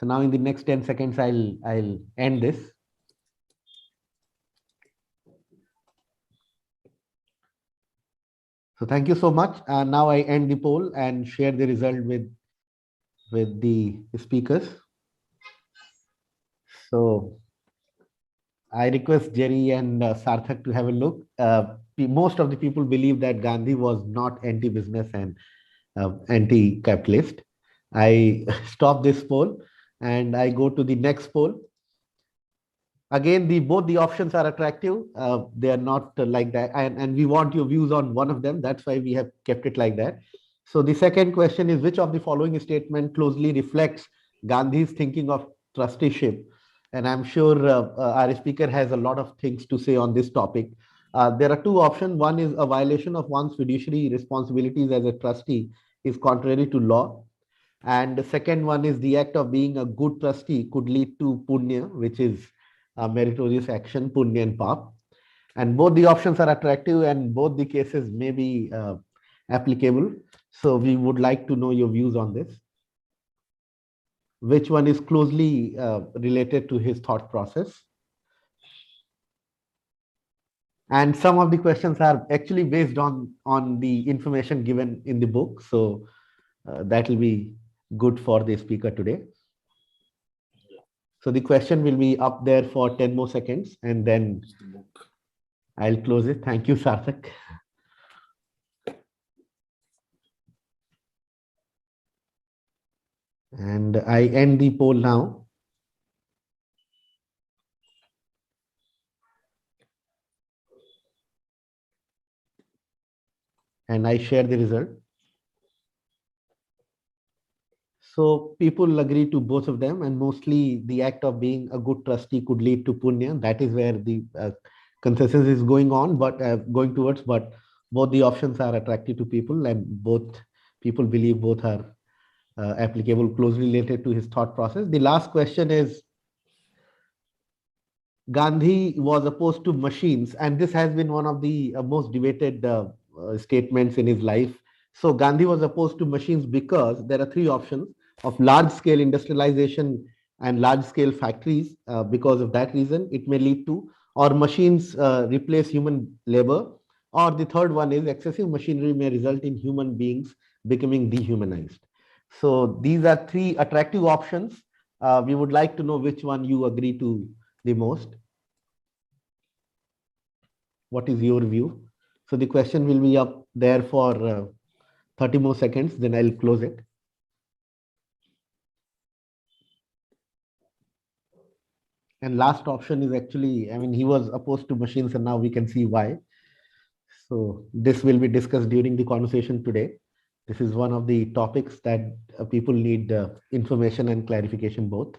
So now in the next 10 seconds, I'll end this. So thank you so much. Now I end the poll and share the result with the speakers. So I request Jerry and Sarthak to have a look. Most of the people believe that Gandhi was not anti-business and anti-capitalist. I stop this poll and I go to the next poll. Again, both the options are attractive. They are not like that, and we want your views on one of them. That's why we have kept it like that. So the second question is, which of the following statement closely reflects Gandhi's thinking of trusteeship? And I'm sure our speaker has a lot of things to say on this topic. There are two options. One is a violation of one's fiduciary responsibilities as a trustee is contrary to law. And the second one is the act of being a good trustee could lead to punya, which is a meritorious action, punya and pap. And both the options are attractive and both the cases may be applicable. So we would like to know your views on this. Which one is closely related to his thought process? And some of the questions are actually based on the information given in the book. So that will be good for the speaker today. So the question will be up there for 10 more seconds and then I'll close it. Thank you, Sarthak. And I end the poll now. And I share the result. So people agree to both of them, and mostly the act of being a good trustee could lead to punya. That is where the consensus is going on, but going towards. But both the options are attractive to people, and both people believe both are applicable, closely related to his thought process. The last question is, Gandhi was opposed to machines, and this has been one of the most debated statements in his life. So Gandhi was opposed to machines because there are three options of large-scale industrialization and large-scale factories. Because of that reason, it may lead to, or machines replace human labor, or the third one is excessive machinery may result in human beings becoming dehumanized. So these are three attractive options. We would like to know which one you agree to the most. What is your view? So the question will be up there for 30 more seconds, then I'll close it. And last option is actually, I mean, he was opposed to machines and now we can see why. So this will be discussed during the conversation today. This is one of the topics that people need information and clarification both.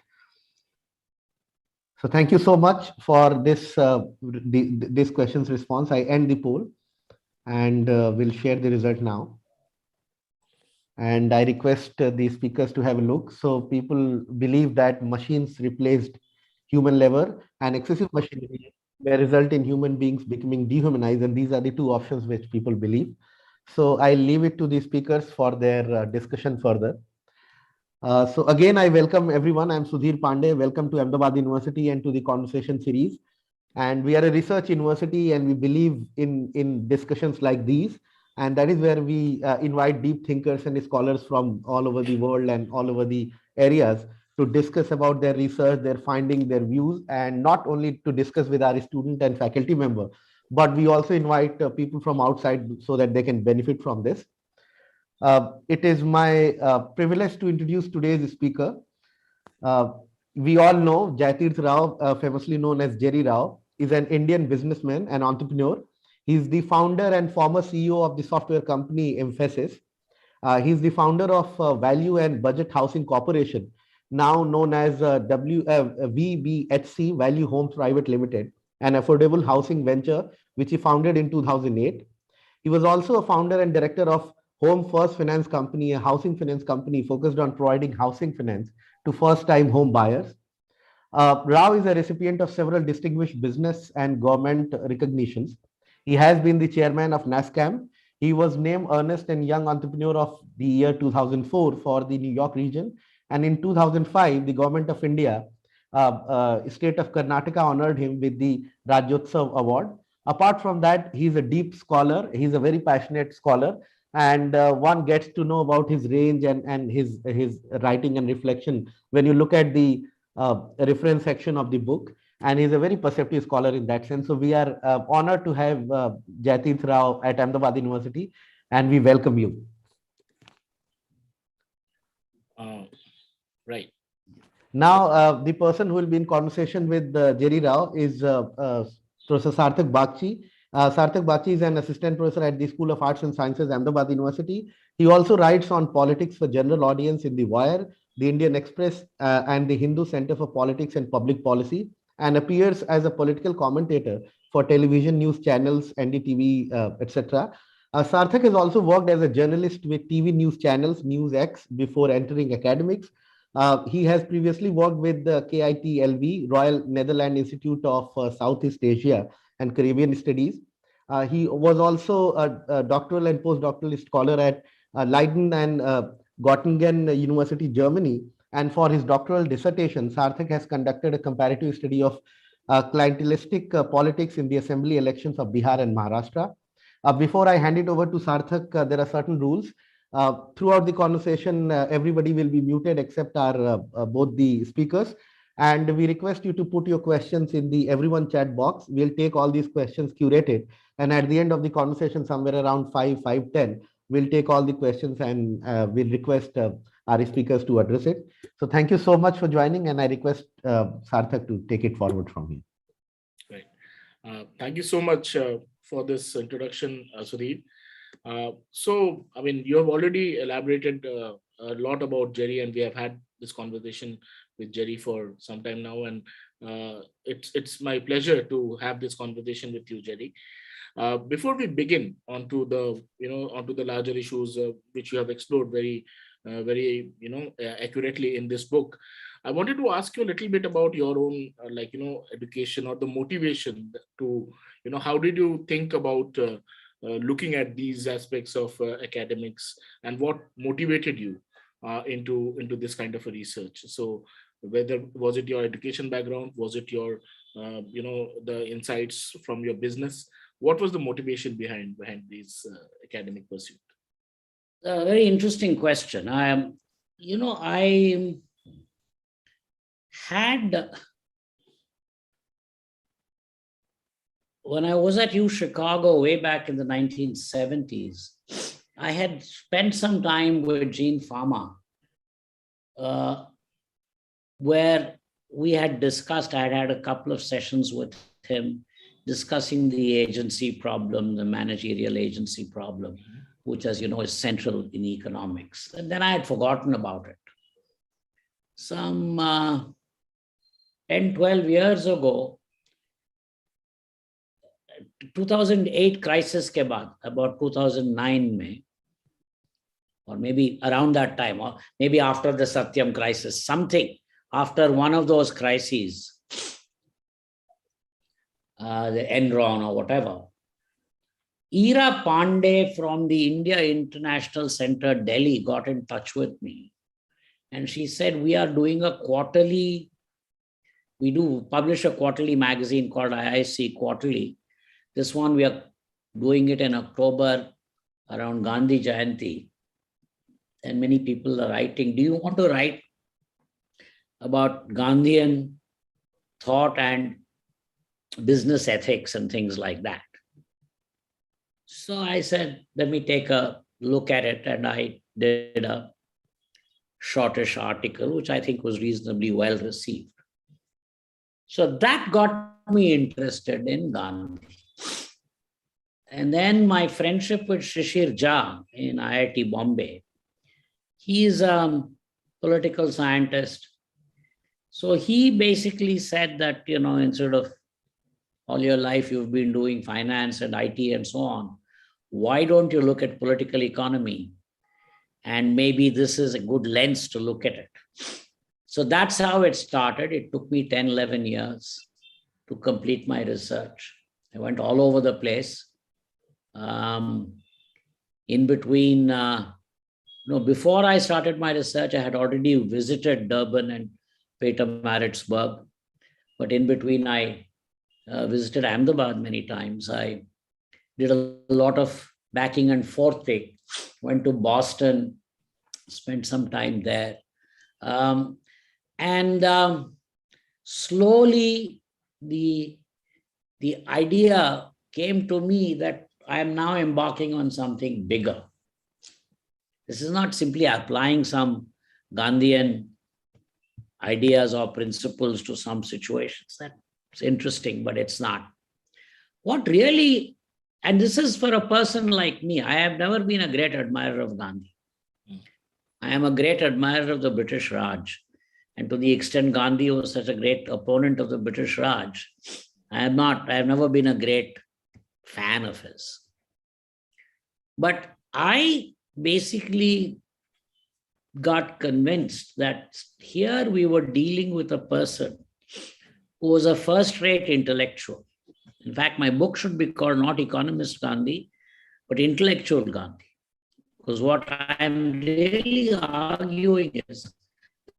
So thank you so much for this question's response. I end the poll and we'll share the result now. And I request the speakers to have a look. So people believe that machines replaced human labor and excessive machinery may result in human beings becoming dehumanized. And these are the two options which people believe. So I'll leave it to the speakers for their discussion further. So again, I welcome everyone. I'm Sudhir Pandey. Welcome to Ahmedabad University and to the conversation series. And we are a research university and we believe in discussions like these. And that is where we invite deep thinkers and scholars from all over the world and all over the areas to discuss about their research, their findings, their views, and not only to discuss with our student and faculty member, but we also invite people from outside so that they can benefit from this. It is my privilege to introduce today's speaker. We all know Jaitirth Rao, famously known as Jerry Rao, is an Indian businessman and entrepreneur. He's the founder and former CEO of the software company Emphasis. He's the founder of Value and Budget Housing Corporation, now known as VBHC, Value Homes Private Limited, an affordable housing venture which he founded in 2008. He was also a founder and director of Home First Finance Company, a housing finance company focused on providing housing finance to first-time home buyers. Rao is a recipient of several distinguished business and government recognitions. He has been the chairman of NASCAM. He was named Ernest and Young Entrepreneur of the Year 2004 for the New York region And in 2005, the government of India, state of Karnataka, honored him with the Rajyotsav Award. Apart from that, he's a deep scholar. He's a very passionate scholar, and one gets to know about his range and his writing and reflection when you look at the reference section of the book. And he's a very perceptive scholar in that sense. So we are honored to have Jaitirth Rao at Ahmedabad University, and we welcome you. Right. Now, the person who will be in conversation with Jerry Rao is Professor Sarthak Bagchi. Sarthak Bagchi is an assistant professor at the School of Arts and Sciences, Ahmedabad University. He also writes on politics for general audience in The Wire, the Indian Express, and the Hindu Center for Politics and Public Policy, and appears as a political commentator for television news channels, NDTV, etc. Sarthak has also worked as a journalist with TV news channels, NewsX, before entering academics. He has previously worked with the KITLV, Royal Netherlands Institute of Southeast Asia and Caribbean Studies. He was also a doctoral and postdoctoral scholar at Leiden and Göttingen University, Germany. And for his doctoral dissertation, Sarthak has conducted a comparative study of clientelistic politics in the assembly elections of Bihar and Maharashtra. Before I hand it over to Sarthak, there are certain rules. Throughout the conversation, everybody will be muted except our both the speakers. And we request you to put your questions in the everyone chat box. We'll take all these questions curated. And at the end of the conversation, somewhere around 5:10, we'll take all the questions and we'll request our speakers to address it. So thank you so much for joining. And I request Sarthak to take it forward from here. Right. Thank you so much for this introduction, Sudhir. So, I mean, you have already elaborated a lot about Jerry, and we have had this conversation with Jerry for some time now, and it's my pleasure to have this conversation with you, Jerry. Before we begin onto the larger issues which you have explored very accurately in this book, I wanted to ask you a little bit about your own education or the motivation to how did you think about looking at these aspects of academics, and what motivated you into this kind of a research? So whether was it your education background, was it your the insights from your business? What was the motivation behind these academic pursuit? A very interesting question. I had, when I was at U Chicago way back in the 1970s, I had spent some time with Gene Fama, where we had discussed, I had had a couple of sessions with him discussing the agency problem, the managerial agency problem, which, as you know, is central in economics. And then I had forgotten about it. Some 10, 12 years ago, 2008 crisis ke baad, about 2009 May, or maybe around that time, or maybe after the Satyam crisis, something after one of those crises, the Enron or whatever, Ira Pandey from the India International Center, Delhi, got in touch with me. And she said, we are doing a quarterly, we do publish a quarterly magazine called IIC Quarterly. This one, we are doing it in October around Gandhi Jayanti. And many people are writing, do you want to write about Gandhian thought and business ethics and things like that? So I said, let me take a look at it. And I did a shortish article, which I think was reasonably well received. So that got me interested in Gandhi. And then my friendship with Shishir Jha in IIT Bombay, he is a political scientist. So he basically said that, instead of all your life you've been doing finance and IT and so on, why don't you look at political economy? And maybe this is a good lens to look at it. So that's how it started. It took me 10, 11 years to complete my research. I went all over the place. In between Before I started my research, I had already visited Durban and Pietermaritzburg, but in between I visited Ahmedabad many times. I did a lot of backing and forthing, went to Boston, spent some time there. And slowly the idea came to me that I am now embarking on something bigger. This is not simply applying some Gandhian ideas or principles to some situations. That's interesting, but it's not. What really, and this is for a person like me, I have never been a great admirer of Gandhi. I am a great admirer of the British Raj. And to the extent Gandhi was such a great opponent of the British Raj, I have never been a great fan of his. But I basically got convinced that here we were dealing with a person who was a first-rate intellectual. In fact, my book should be called not Economist Gandhi, but Intellectual Gandhi. Because what I'm really arguing is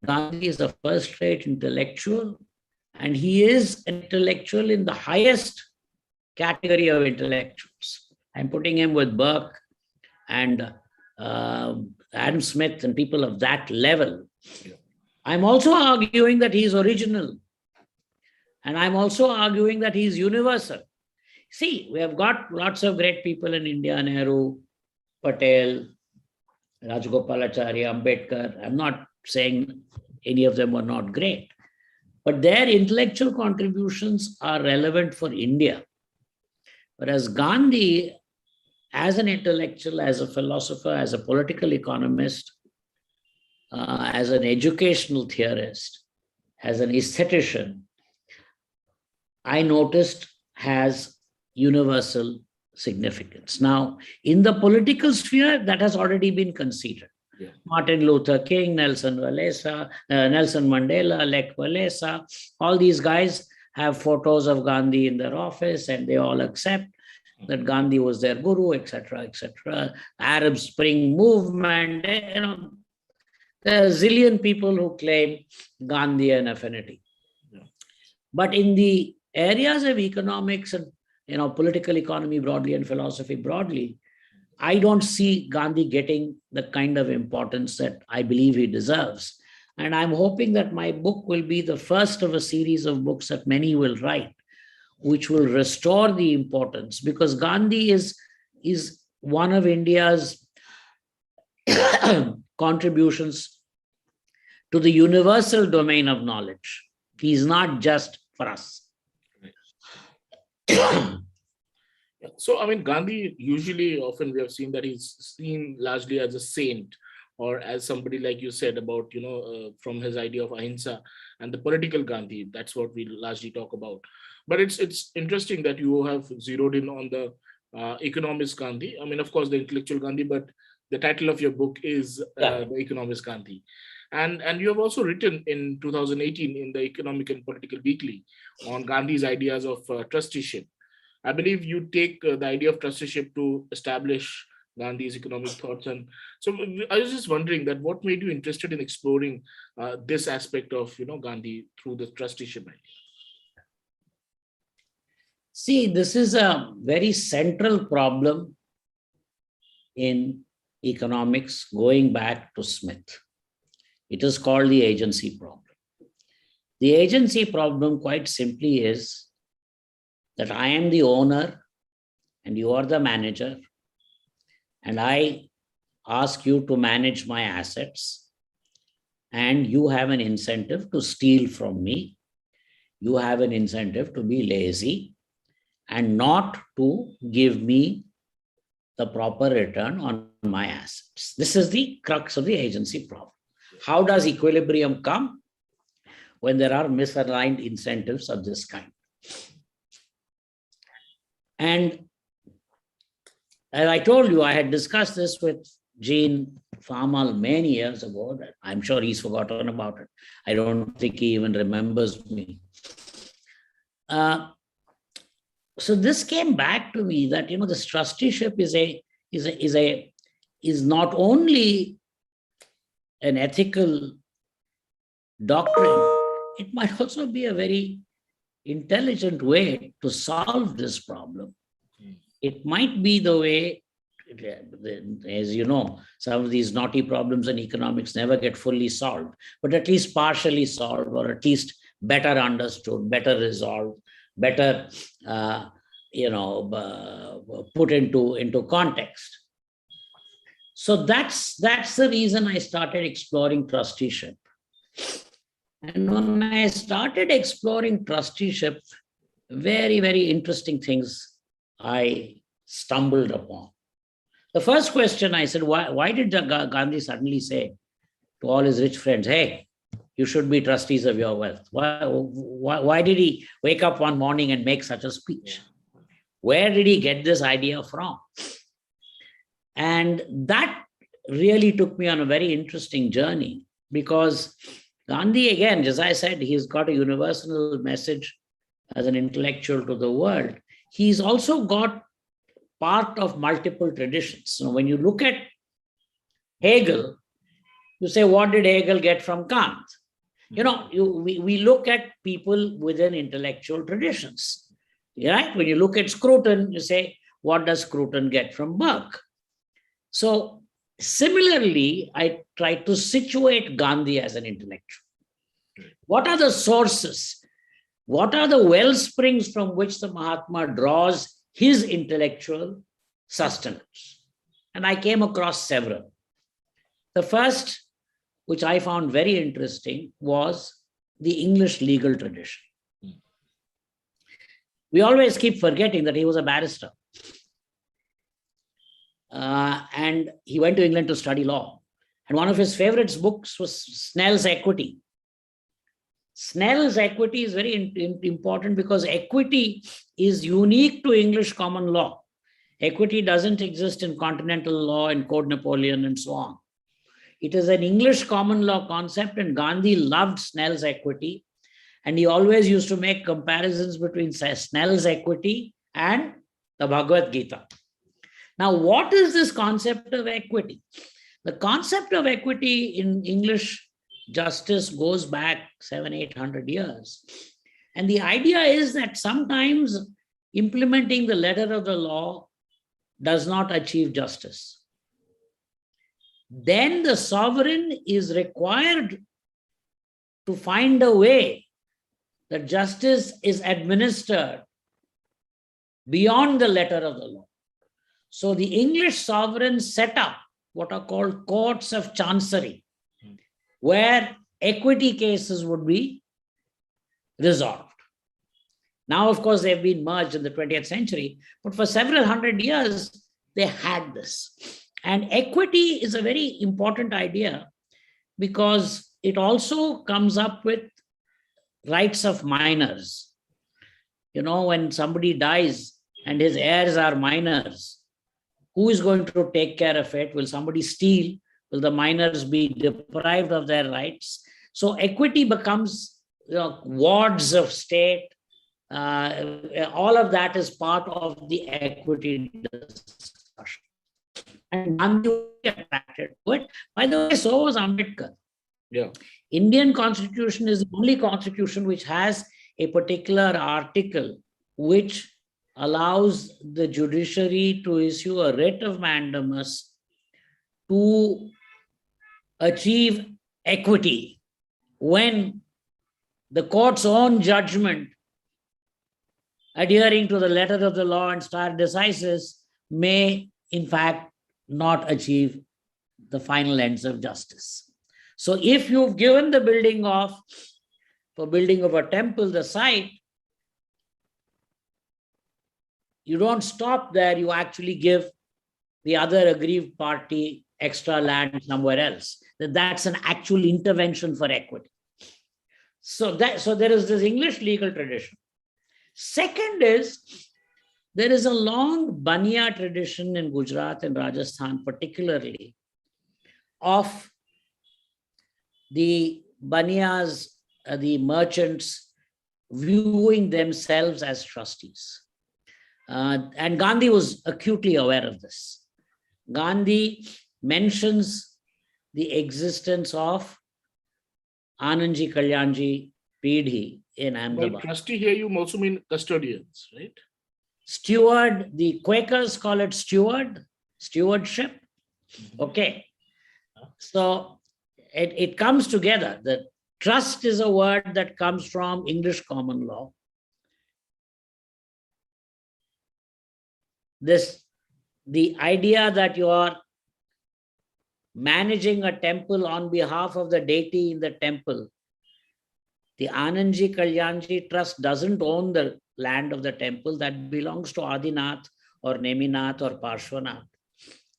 Gandhi is a first-rate intellectual, and he is an intellectual in the highest category of intellectuals. I'm putting him with Burke and Adam Smith and people of that level. I'm also arguing that he's original. And I'm also arguing that he's universal. See, we have got lots of great people in India, Nehru, Patel, Rajagopalachari, Ambedkar. I'm not saying any of them were not great, but their intellectual contributions are relevant for India. Whereas Gandhi, as an intellectual, as a philosopher, as a political economist, as an educational theorist, as an aesthetician, I noticed has universal significance. Now, in the political sphere, that has already been conceded. Yeah. Martin Luther King, Nelson Mandela, Lech Walesa, all these guys have photos of Gandhi in their office, and they all accept that Gandhi was their guru, etc., etc. Arab Spring movement, there are a zillion people who claim Gandhian affinity. Yeah. But in the areas of economics and political economy broadly and philosophy broadly, I don't see Gandhi getting the kind of importance that I believe he deserves. And I'm hoping that my book will be the first of a series of books that many will write, which will restore the importance, because Gandhi is one of India's contributions to the universal domain of knowledge. He's not just for us. So, I mean, Gandhi usually, often we have seen that he's seen largely as a saint, or as somebody, like you said, about, from his idea of ahimsa and the political Gandhi. That's what we largely talk about. But it's interesting that you have zeroed in on the economist Gandhi. I mean, of course, the intellectual Gandhi, but the title of your book is the Economist Gandhi. And you have also written in 2018 in the Economic and Political Weekly on Gandhi's ideas of trusteeship. I believe you take the idea of trusteeship to establish Gandhi's economic thoughts. And so I was just wondering that what made you interested in exploring this aspect of Gandhi through the trusteeship idea? See, this is a very central problem in economics going back to Smith. It is called the agency problem. The agency problem, quite simply, is that I am the owner and you are the manager, and I ask you to manage my assets, and you have an incentive to steal from me. You have an incentive to be lazy and not to give me the proper return on my assets. This is the crux of the agency problem. How does equilibrium come? When there are misaligned incentives of this kind. And as I told you, I had discussed this with Gene Farmal many years ago. I'm sure he's forgotten about it. I don't think he even remembers me. So this came back to me that this trusteeship is not only an ethical doctrine, it might also be a very intelligent way to solve this problem. It might be the way, as you know, some of these naughty problems in economics never get fully solved, but at least partially solved, or at least better understood, better resolved, better put into context. So that's the reason I started exploring trusteeship. And when I started exploring trusteeship, very, very interesting things I stumbled upon. The first question I said, why did Gandhi suddenly say to all his rich friends, hey, you should be trustees of your wealth? Why did he wake up one morning and make such a speech? Where did he get this idea from? And that really took me on a very interesting journey, because Gandhi, again, as I said, he's got a universal message as an intellectual to the world. He's also got part of multiple traditions. So when you look at Hegel, you say, what did Hegel get from Kant? We look at people within intellectual traditions. Right? When you look at Scruton, you say, what does Scruton get from Burke? So similarly, I try to situate Gandhi as an intellectual. What are the sources? What are the well springs from which the Mahatma draws his intellectual sustenance? And I came across several. The first, which I found very interesting, was the English legal tradition. We always keep forgetting that he was a barrister. And he went to England to study law. And one of his favorite books was Snell's Equity. Snell's Equity is very important because equity is unique to English common law. Equity doesn't exist in continental law and Code Napoleon and so on. It is an English common law concept, and Gandhi loved Snell's Equity. And he always used to make comparisons between Snell's Equity and the Bhagavad Gita. Now, what is this concept of equity? The concept of equity in English justice goes back 700-800 years. And the idea is that sometimes implementing the letter of the law does not achieve justice. Then the sovereign is required to find a way that justice is administered beyond the letter of the law. So the English sovereigns set up what are called courts of chancery, where equity cases would be resolved. Now, of course, they've been merged in the 20th century, but for several hundred years, they had this. And equity is a very important idea because it also comes up with rights of minors. When somebody dies and his heirs are minors, who is going to take care of it? Will somebody steal? Will the minors be deprived of their rights? So equity becomes wards of state. All of that is part of the equity discussion. And Gandhi was attracted to it. By the way, so was Ambedkar. Yeah. Indian constitution is the only constitution which has a particular article which allows the judiciary to issue a writ of mandamus to achieve equity when the court's own judgment, adhering to the letter of the law and stare decisis, may in fact not achieve the final ends of justice. So if you've given the for building of a temple, the site, you don't stop there, you actually give the other aggrieved party extra land somewhere else. That's an actual intervention for equity. So there is this English legal tradition. Second is, there is a long bania tradition in Gujarat and Rajasthan, particularly, of the banias, the merchants, viewing themselves as trustees. And Gandhi was acutely aware of this. Gandhi mentions the existence of Anandji Kalyanji Pidhi in By Ahmedabad. trustee here, you also mean custodians, right? Steward, the Quakers call it stewardship. Okay. So it comes together. The trust is a word that comes from English common law. The idea that you are managing a temple on behalf of the deity in the temple. The Anandji Kalyanji Trust doesn't own the land of the temple. That belongs to Adinath or Neminath or Parshwanath.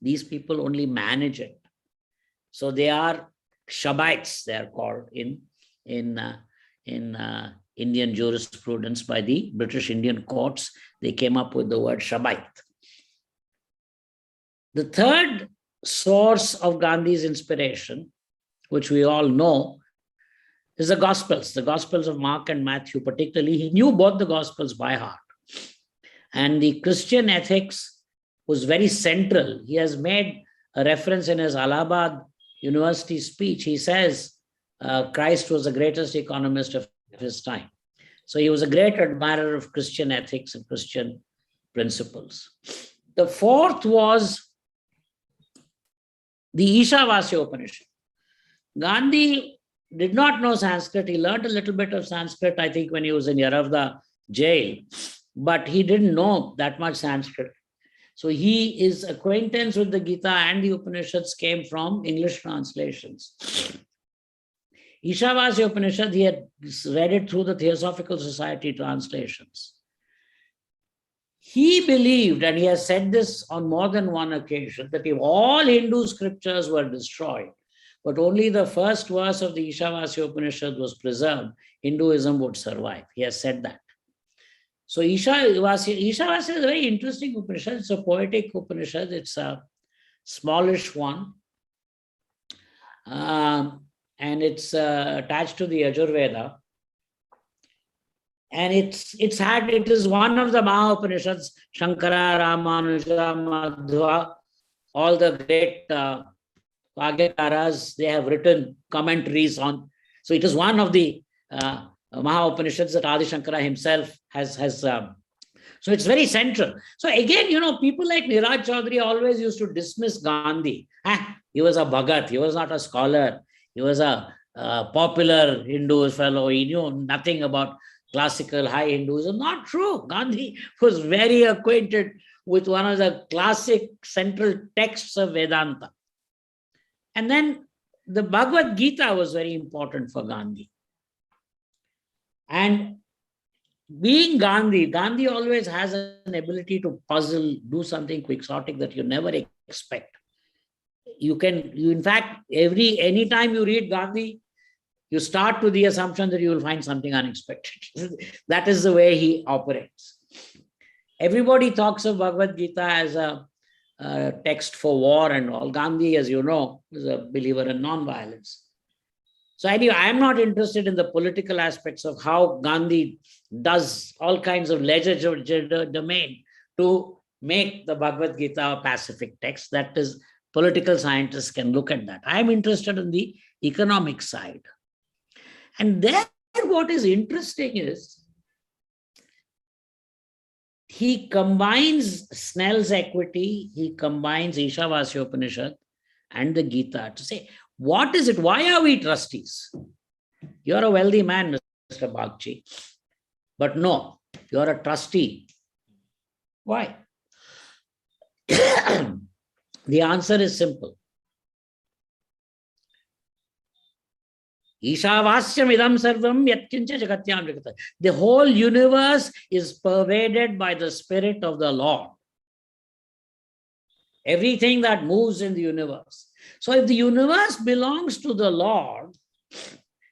These people only manage it. So they are Shabites, they are called in Indian jurisprudence by the British Indian courts. They came up with the word Shabite. The third source of Gandhi's inspiration, which we all know, is the Gospels of Mark and Matthew particularly. He knew both the Gospels by heart. And the Christian ethics was very central. He has made a reference in his Allahabad University speech. He says Christ was the greatest economist of his time. So he was a great admirer of Christian ethics and Christian principles. The fourth was the Ishavasya Upanishad. Gandhi did not know Sanskrit. He learned a little bit of Sanskrit, I think, when he was in Yaravda jail, but he didn't know that much Sanskrit. So his acquaintance with the Gita and the Upanishads came from English translations. Ishavasya Upanishad, he had read it through the Theosophical Society translations. He believed, and he has said this on more than one occasion, that if all Hindu scriptures were destroyed, but only the first verse of the Ishavasya Upanishad was preserved, Hinduism would survive. He has said that. So Ishavasya is a very interesting Upanishad. It's a poetic Upanishad. It's a smallish one. And it's attached to the Yajurveda. And it is one of the Maha Upanishads, Shankara, Ramanuja, Madhva, all the great Vagyakaras, they have written commentaries on. So it is one of the Maha Upanishads that Adi Shankara himself has. So it's very central. So again, people like Niraj Chaudhary always used to dismiss Gandhi. He was a Bhagat, he was not a scholar, he was a popular Hindu fellow, he knew nothing about classical high Hinduism. Not true. Gandhi was very acquainted with one of the classic central texts of Vedanta. And then the Bhagavad Gita was very important for Gandhi. And being Gandhi always has an ability to puzzle, do something quixotic that you never expect. In fact, anytime you read Gandhi, you start with the assumption that you will find something unexpected. That is the way he operates. Everybody talks of Bhagavad Gita as a text for war and all. Gandhi, as you know, is a believer in non-violence. So anyway, I am not interested in the political aspects of how Gandhi does all kinds of legislative domain to make the Bhagavad Gita a pacific text. That is, political scientists can look at that. I am interested in the economic side. And there what is interesting is he combines Snell's equity, he combines Ishavasya Upanishad and the Gita to say, what is it? Why are we trustees? You're a wealthy man, Mr. Bagchi. But no, you're a trustee. Why? The answer is simple. Ishavasyam idam sarvam yatkincha jagatyam jagata. The whole universe is pervaded by the spirit of the Lord. Everything that moves in the universe. So if the universe belongs to the Lord,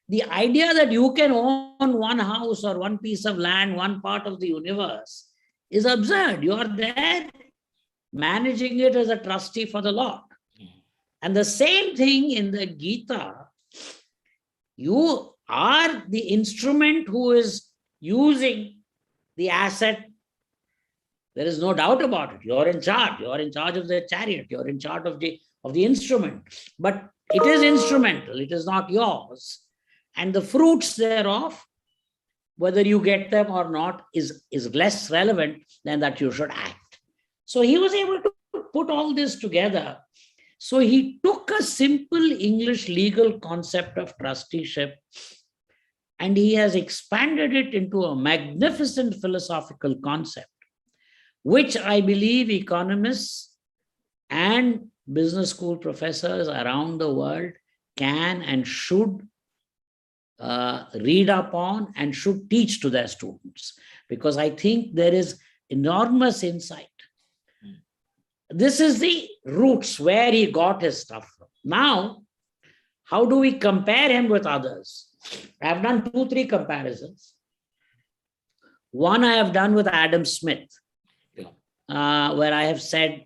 the idea that you can own one house or one piece of land, one part of the universe is absurd. You are there managing it as a trustee for the Lord. And the same thing in the Gita. You are the instrument who is using the asset. There is no doubt about it. You're in charge. You're in charge of the chariot. You're in charge of the instrument. But It is instrumental, it is not yours. And the fruits thereof, whether you get them or not, is less relevant than that you should act. So he was able to put all this together. So he took a simple English legal concept of trusteeship and he has expanded it into a magnificent philosophical concept, which I believe economists and business school professors around the world can and should read up on and should teach to their students, because I think there is enormous insight. This is the roots where he got his stuff from. Now, how do we compare him with others? I have done 2-3 comparisons. One I have done with Adam Smith, where I have said,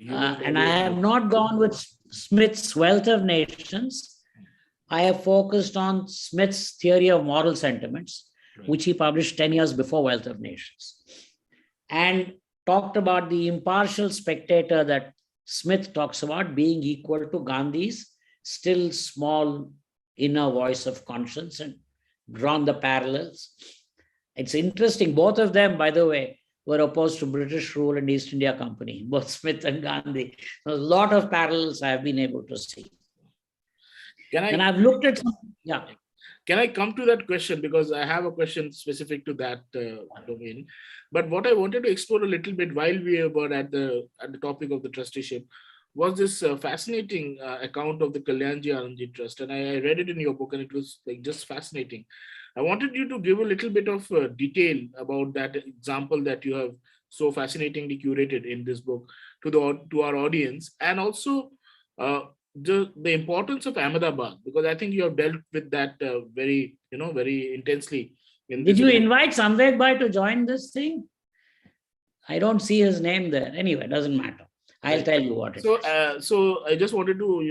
and I have not gone with Smith's Wealth of Nations. I have focused on Smith's Theory of Moral Sentiments, which he published 10 years before Wealth of Nations, and talked about the impartial spectator that Smith talks about being equal to Gandhi's still small inner voice of conscience, and drawn the parallels. It's interesting. Both of them, by the way, were opposed to British rule and East India Company, both Smith and Gandhi. So a lot of parallels I have been able to see. And I've looked at some, Can I come to that question? Because I have a question specific to that domain. But what I wanted to explore a little bit while we were at the topic of the trusteeship was this fascinating account of the Kalyanji Anandji Trust. And I read it in your book and it was like just fascinating. I wanted you to give a little bit of detail about that example that you have so fascinatingly curated in this book to our audience, and also the importance of Ahmedabad, because I think you have dealt with that very intensely. Did you invite Samved Bhai to join this thing? I don't see his name there. Anyway, doesn't matter. I'll tell you what it is. So I just wanted to,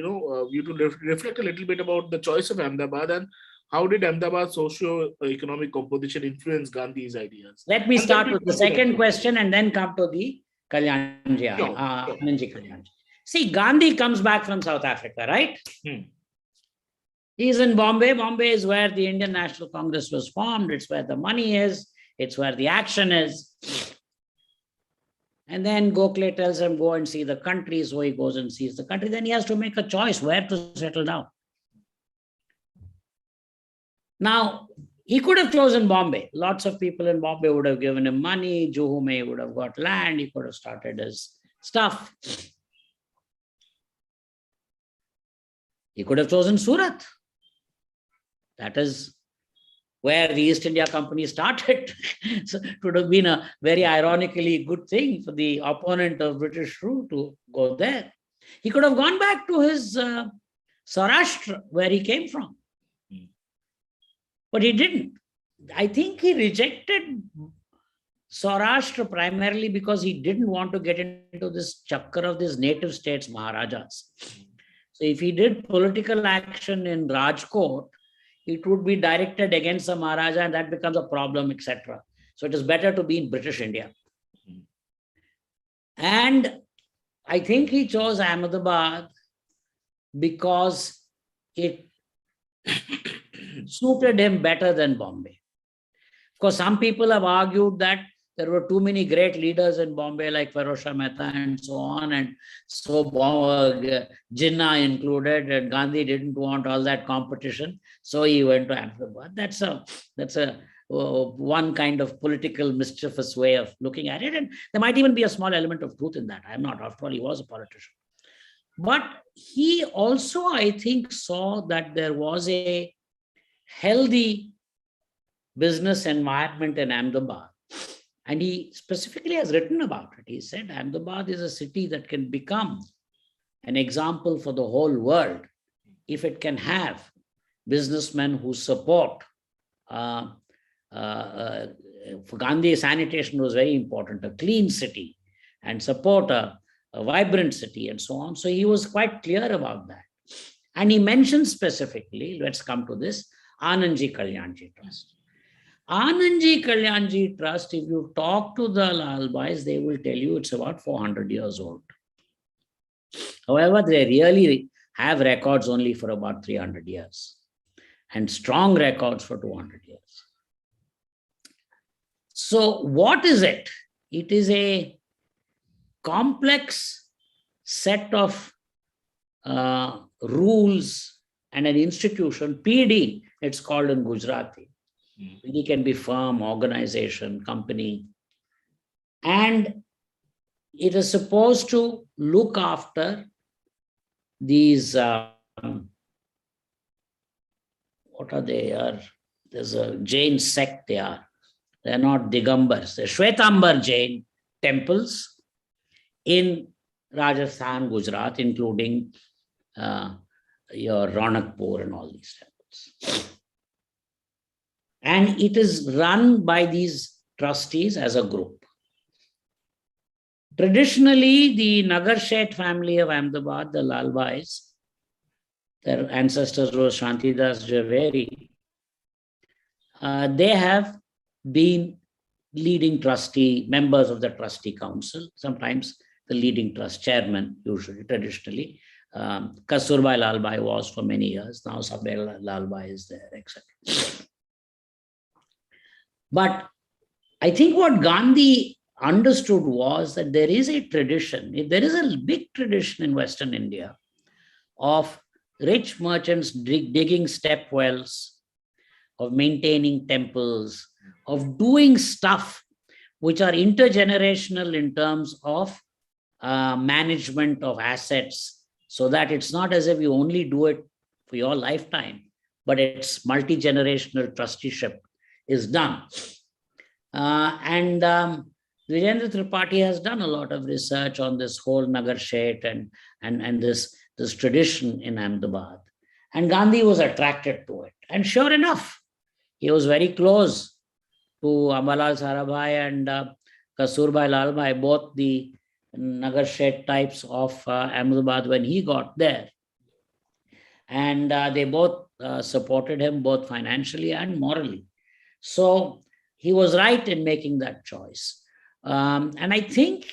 you to reflect a little bit about the choice of Ahmedabad and how did Ahmedabad's socio-economic composition influence Gandhi's ideas? Let me start with the second question and then come to the Kalyanji, Anandji Kalyanji. See, Gandhi comes back from South Africa, right? He's in Bombay. Bombay is where the Indian National Congress was formed. It's where the money is. It's where the action is. And then Gokhale tells him, go and see the country. So he goes and sees the country. Then he has to make a choice where to settle down. Now, he could have chosen Bombay. Lots of people in Bombay would have given him money. Juhu Mein would have got land. He could have started his stuff. He could have chosen Surat. That is where the East India Company started. So it would have been a very ironically good thing for the opponent of British rule to go there. He could have gone back to his Saurashtra, where he came from. But he didn't. I think he rejected Saurashtra primarily because he didn't want to get into this chakkar of these native states Maharajas. So if he did political action in Rajkot, it would be directed against the Maharaja and that becomes a problem, etc. So it is better to be in British India. And I think he chose Ahmedabad because it suited him better than Bombay. Of course, some people have argued that there were too many great leaders in Bombay like Feroz Shah Mehta and so on, and so Jinnah included, and Gandhi didn't want all that competition, so he went to Ahmedabad. That's a one kind of political mischievous way of looking at it, and there might even be a small element of truth in that. I'm not, after all, he was a politician. But he also, I think, saw that there was a healthy business environment in Ahmedabad. And he specifically has written about it. He said Ahmedabad is a city that can become an example for the whole world if it can have businessmen who support. For Gandhi, sanitation was very important, a clean city, and support a vibrant city and so on. So he was quite clear about that. And he mentioned specifically, let's come to this, Anandji Kalyanji Trust. Anandji Kalyanji Trust, if you talk to the Lalbais, they will tell you it's about 400 years old. However, they really have records only for about 300 years and strong records for 200 years. So what is it? It is a complex set of rules and an institution, PD, it's called in Gujarati. PD can be firm, organization, company. And it is supposed to look after these, what are they? There's a Jain sect they are. They're not Digambars. They're Shwetambar Jain temples in Rajasthan, Gujarat, including your Ronakpur and all these temples. And it is run by these trustees as a group. Traditionally, the Nagar Sheth family of Ahmedabad, the Lalbais, their ancestors were Shantidas Javeri, they have been leading trustee, members of the trustee council, sometimes the leading trust chairman, usually, traditionally. Kasturbai Lalbai was for many years. Now Sabir Lalbai is there, etc. But I think what Gandhi understood was that there is a tradition, there is a big tradition in Western India of rich merchants digging step wells, of maintaining temples, of doing stuff which are intergenerational in terms of management of assets, so that it's not as if you only do it for your lifetime, but it's multi-generational trusteeship is done. Vijendra Tripathi has done a lot of research on this whole Nagar Sheth and this tradition in Ahmedabad. And Gandhi was attracted to it. And sure enough, he was very close to Ambalal Sarabhai and Kasturbai Lalbai, both the Nagar Sheth types of Ahmedabad when he got there. And they both supported him, both financially and morally. So he was right in making that choice. And I think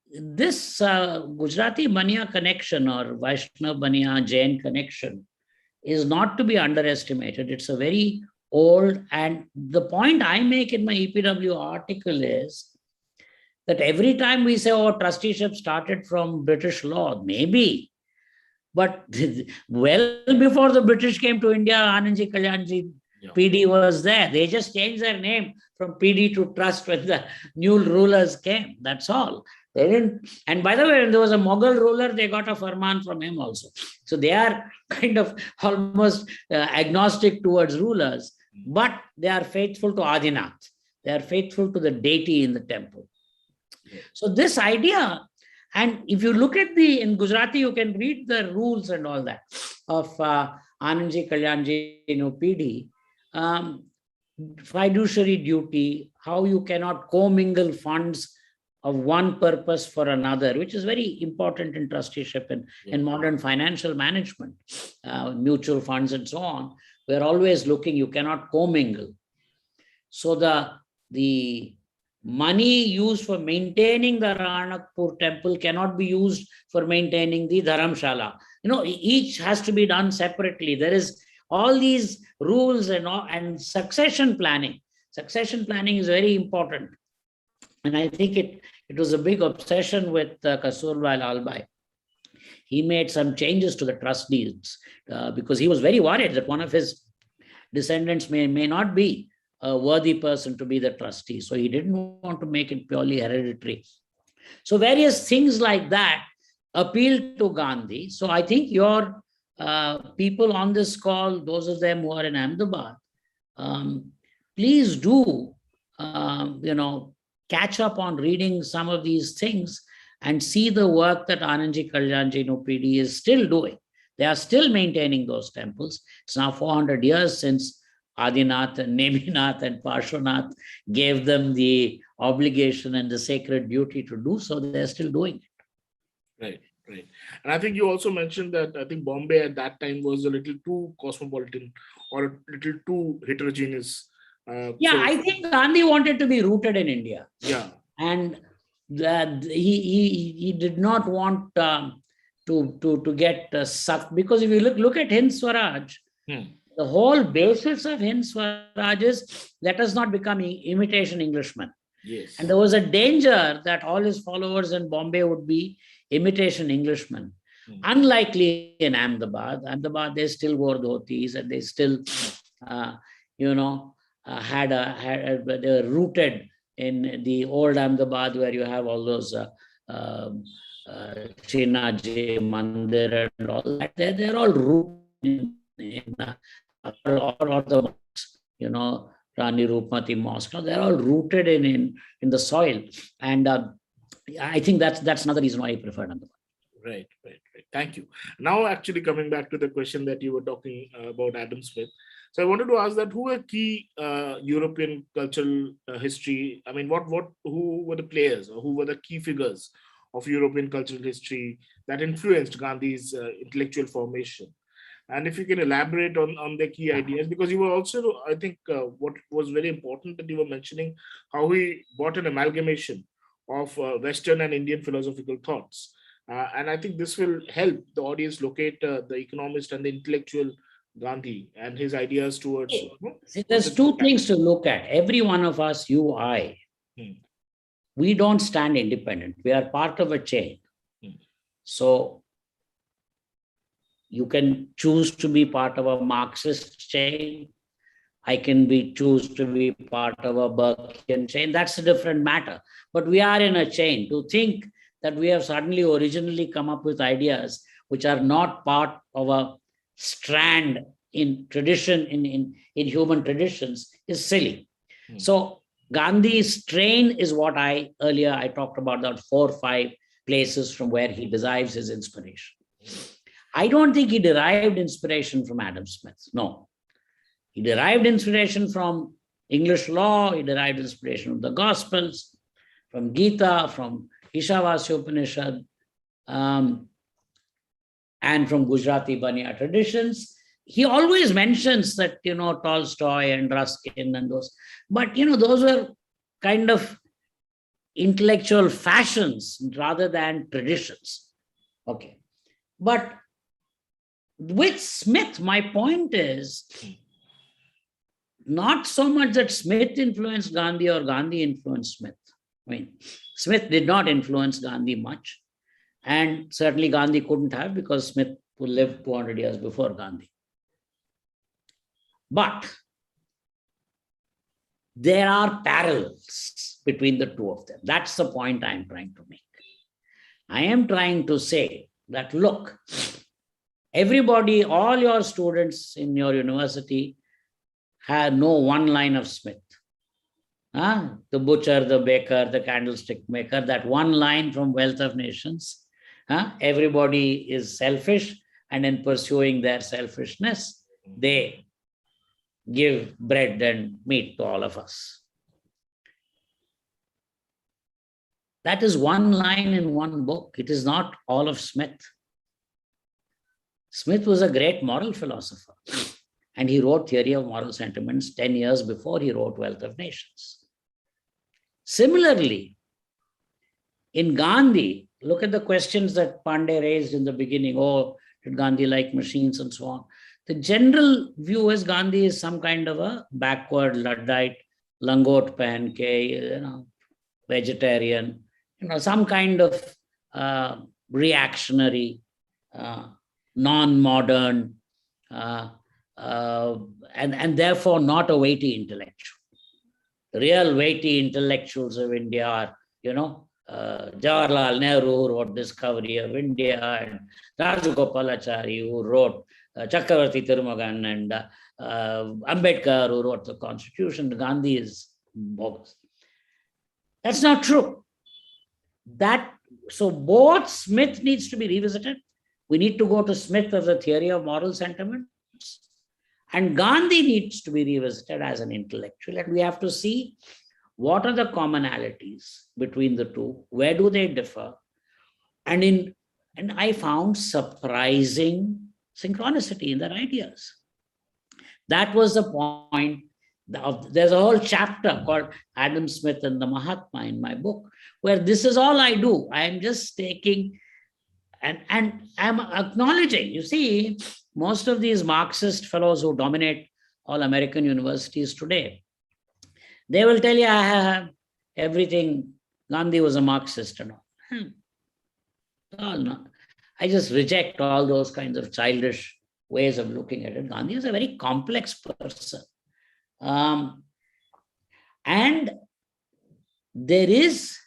this Gujarati Bania connection or Vaishnav Bania Jain connection is not to be underestimated. It's a very old, and the point I make in my EPW article is that every time we say, oh, trusteeship started from British law, maybe, but well before the British came to India, Anandji Kalyanji, PD was there. They just changed their name from PD to trust when the new rulers came. That's all. They didn't. And by the way, when there was a Mughal ruler, they got a farman from him also. So they are kind of almost agnostic towards rulers, but they are faithful to Adinath. They are faithful to the deity in the temple. So this idea, and if you look at in Gujarati, you can read the rules and all that of Anandji Kalyanji, PD. Fiduciary duty, how you cannot commingle funds of one purpose for another, which is very important in trusteeship and in modern financial management, mutual funds and so on. We're always looking, you cannot commingle. So the money used for maintaining the Ranakpur temple cannot be used for maintaining the Dharamshala. Each has to be done separately. There is all these rules and succession planning. Succession planning is very important. And I think it was a big obsession with Kasturbai Lalbai. He made some changes to the trust deeds because he was very worried that one of his descendants may not be a worthy person to be the trustee. So he didn't want to make it purely hereditary. So various things like that appealed to Gandhi. So I think your people on this call, those of them who are in Ahmedabad, please do, catch up on reading some of these things and see the work that Anandji Kalyanji PD is still doing. They are still maintaining those temples. It's now 400 years since Adinath and Neminath and Parshvanath gave them the obligation and the sacred duty to do so. They're still doing it. Right. And I think you also mentioned that I think Bombay at that time was a little too cosmopolitan or a little too heterogeneous. I think Gandhi wanted to be rooted in India. Yeah. And he did not want to get sucked. Because if you look at Hind Swaraj, the whole basis of Hind Swaraj is, let us not become imitation Englishmen. Yes. And there was a danger that all his followers in Bombay would be imitation Englishmen. Unlikely in Ahmedabad. Ahmedabad, they still wore dhotis, and they still, they were rooted in the old Ahmedabad, where you have all those Srinaji Mandir and all that. They're all rooted in orthodox, Rani Rupmati Mosque. They're all rooted in the soil. And I think that's another reason why I prefer Ahmedabad. Right. Thank you. Now, actually, coming back to the question that you were talking about Adam Smith. So I wanted to ask that who were key European cultural history? I mean, who were the players, or who were the key figures of European cultural history that influenced Gandhi's intellectual formation? And if you can elaborate on the key ideas, because you were also, I think, what was very important that you were mentioning, how he brought an amalgamation of Western and Indian philosophical thoughts. And I think this will help the audience locate the economist and the intellectual Gandhi and his ideas towards. See, there's two things to look at. Every one of us, you, I, we don't stand independent. We are part of a chain. So you can choose to be part of a Marxist chain. I can choose to be part of a Burkean chain. That's a different matter. But we are in a chain. To think that we have suddenly originally come up with ideas which are not part of a strand in tradition, in human traditions, is silly. So Gandhi's train is what I talked about, that 4 or 5 places from where he derives his inspiration. I don't think he derived inspiration from Adam Smith. No. He derived inspiration from English law. He derived inspiration from the Gospels, from Gita, from Ishavasya Upanishad, and from Gujarati Bania traditions. He always mentions that, Tolstoy and Ruskin and those, but, those were kind of intellectual fashions rather than traditions. Okay. But with Smith, my point is not so much that Smith influenced Gandhi or Gandhi influenced Smith. I mean, Smith did not influence Gandhi much. And certainly Gandhi couldn't have, because Smith lived 200 years before Gandhi. But there are parallels between the two of them. That's the point I'm trying to make. I am trying to say that, look, everybody, all your students in your university know one line of Smith. The butcher, the baker, the candlestick maker, that one line from Wealth of Nations. Everybody is selfish, and in pursuing their selfishness, they give bread and meat to all of us. That is one line in one book. It is not all of Smith. Smith was a great moral philosopher, and he wrote Theory of Moral Sentiments 10 years before he wrote Wealth of Nations. Similarly, in Gandhi, look at the questions that Pandey raised in the beginning. Oh, did Gandhi like machines and so on? The general view is Gandhi is some kind of a backward Luddite, langot pehen ke, vegetarian, some kind of reactionary, non-modern, and therefore not a weighty intellectual. The real weighty intellectuals of India are, Jawaharlal Nehru, who wrote Discovery of India, and Rajagopalachari, who wrote Chakravarti Thirumagan, and Ambedkar, who wrote the Constitution. Gandhi is bogus. That's not true. So both Smith needs to be revisited. We need to go to Smith of the Theory of Moral Sentiments, and Gandhi needs to be revisited as an intellectual. And we have to see what are the commonalities between the two, where do they differ, and I found surprising synchronicity in their ideas. That was the point. There's a whole chapter called Adam Smith and the Mahatma in my book, where this is all I do. I'm just taking and I'm acknowledging, you see, most of these Marxist fellows who dominate all American universities today, they will tell you, I have everything. Gandhi was a Marxist and all. No. I just reject all those kinds of childish ways of looking at it. Gandhi is a very complex person. And there is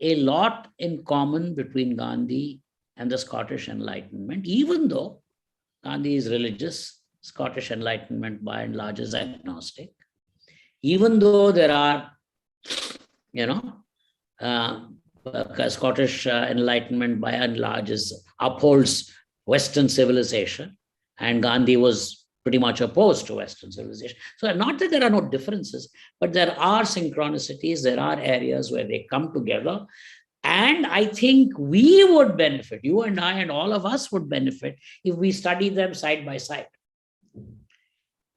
a lot in common between Gandhi and the Scottish Enlightenment, even though Gandhi is religious, Scottish Enlightenment by and large is agnostic. Even though there are, Scottish Enlightenment by and large upholds Western civilization, and Gandhi was pretty much opposed to Western civilization. So not that there are no differences, but there are synchronicities, there are areas where they come together. And I think we would benefit, you and I and all of us would benefit if we study them side by side.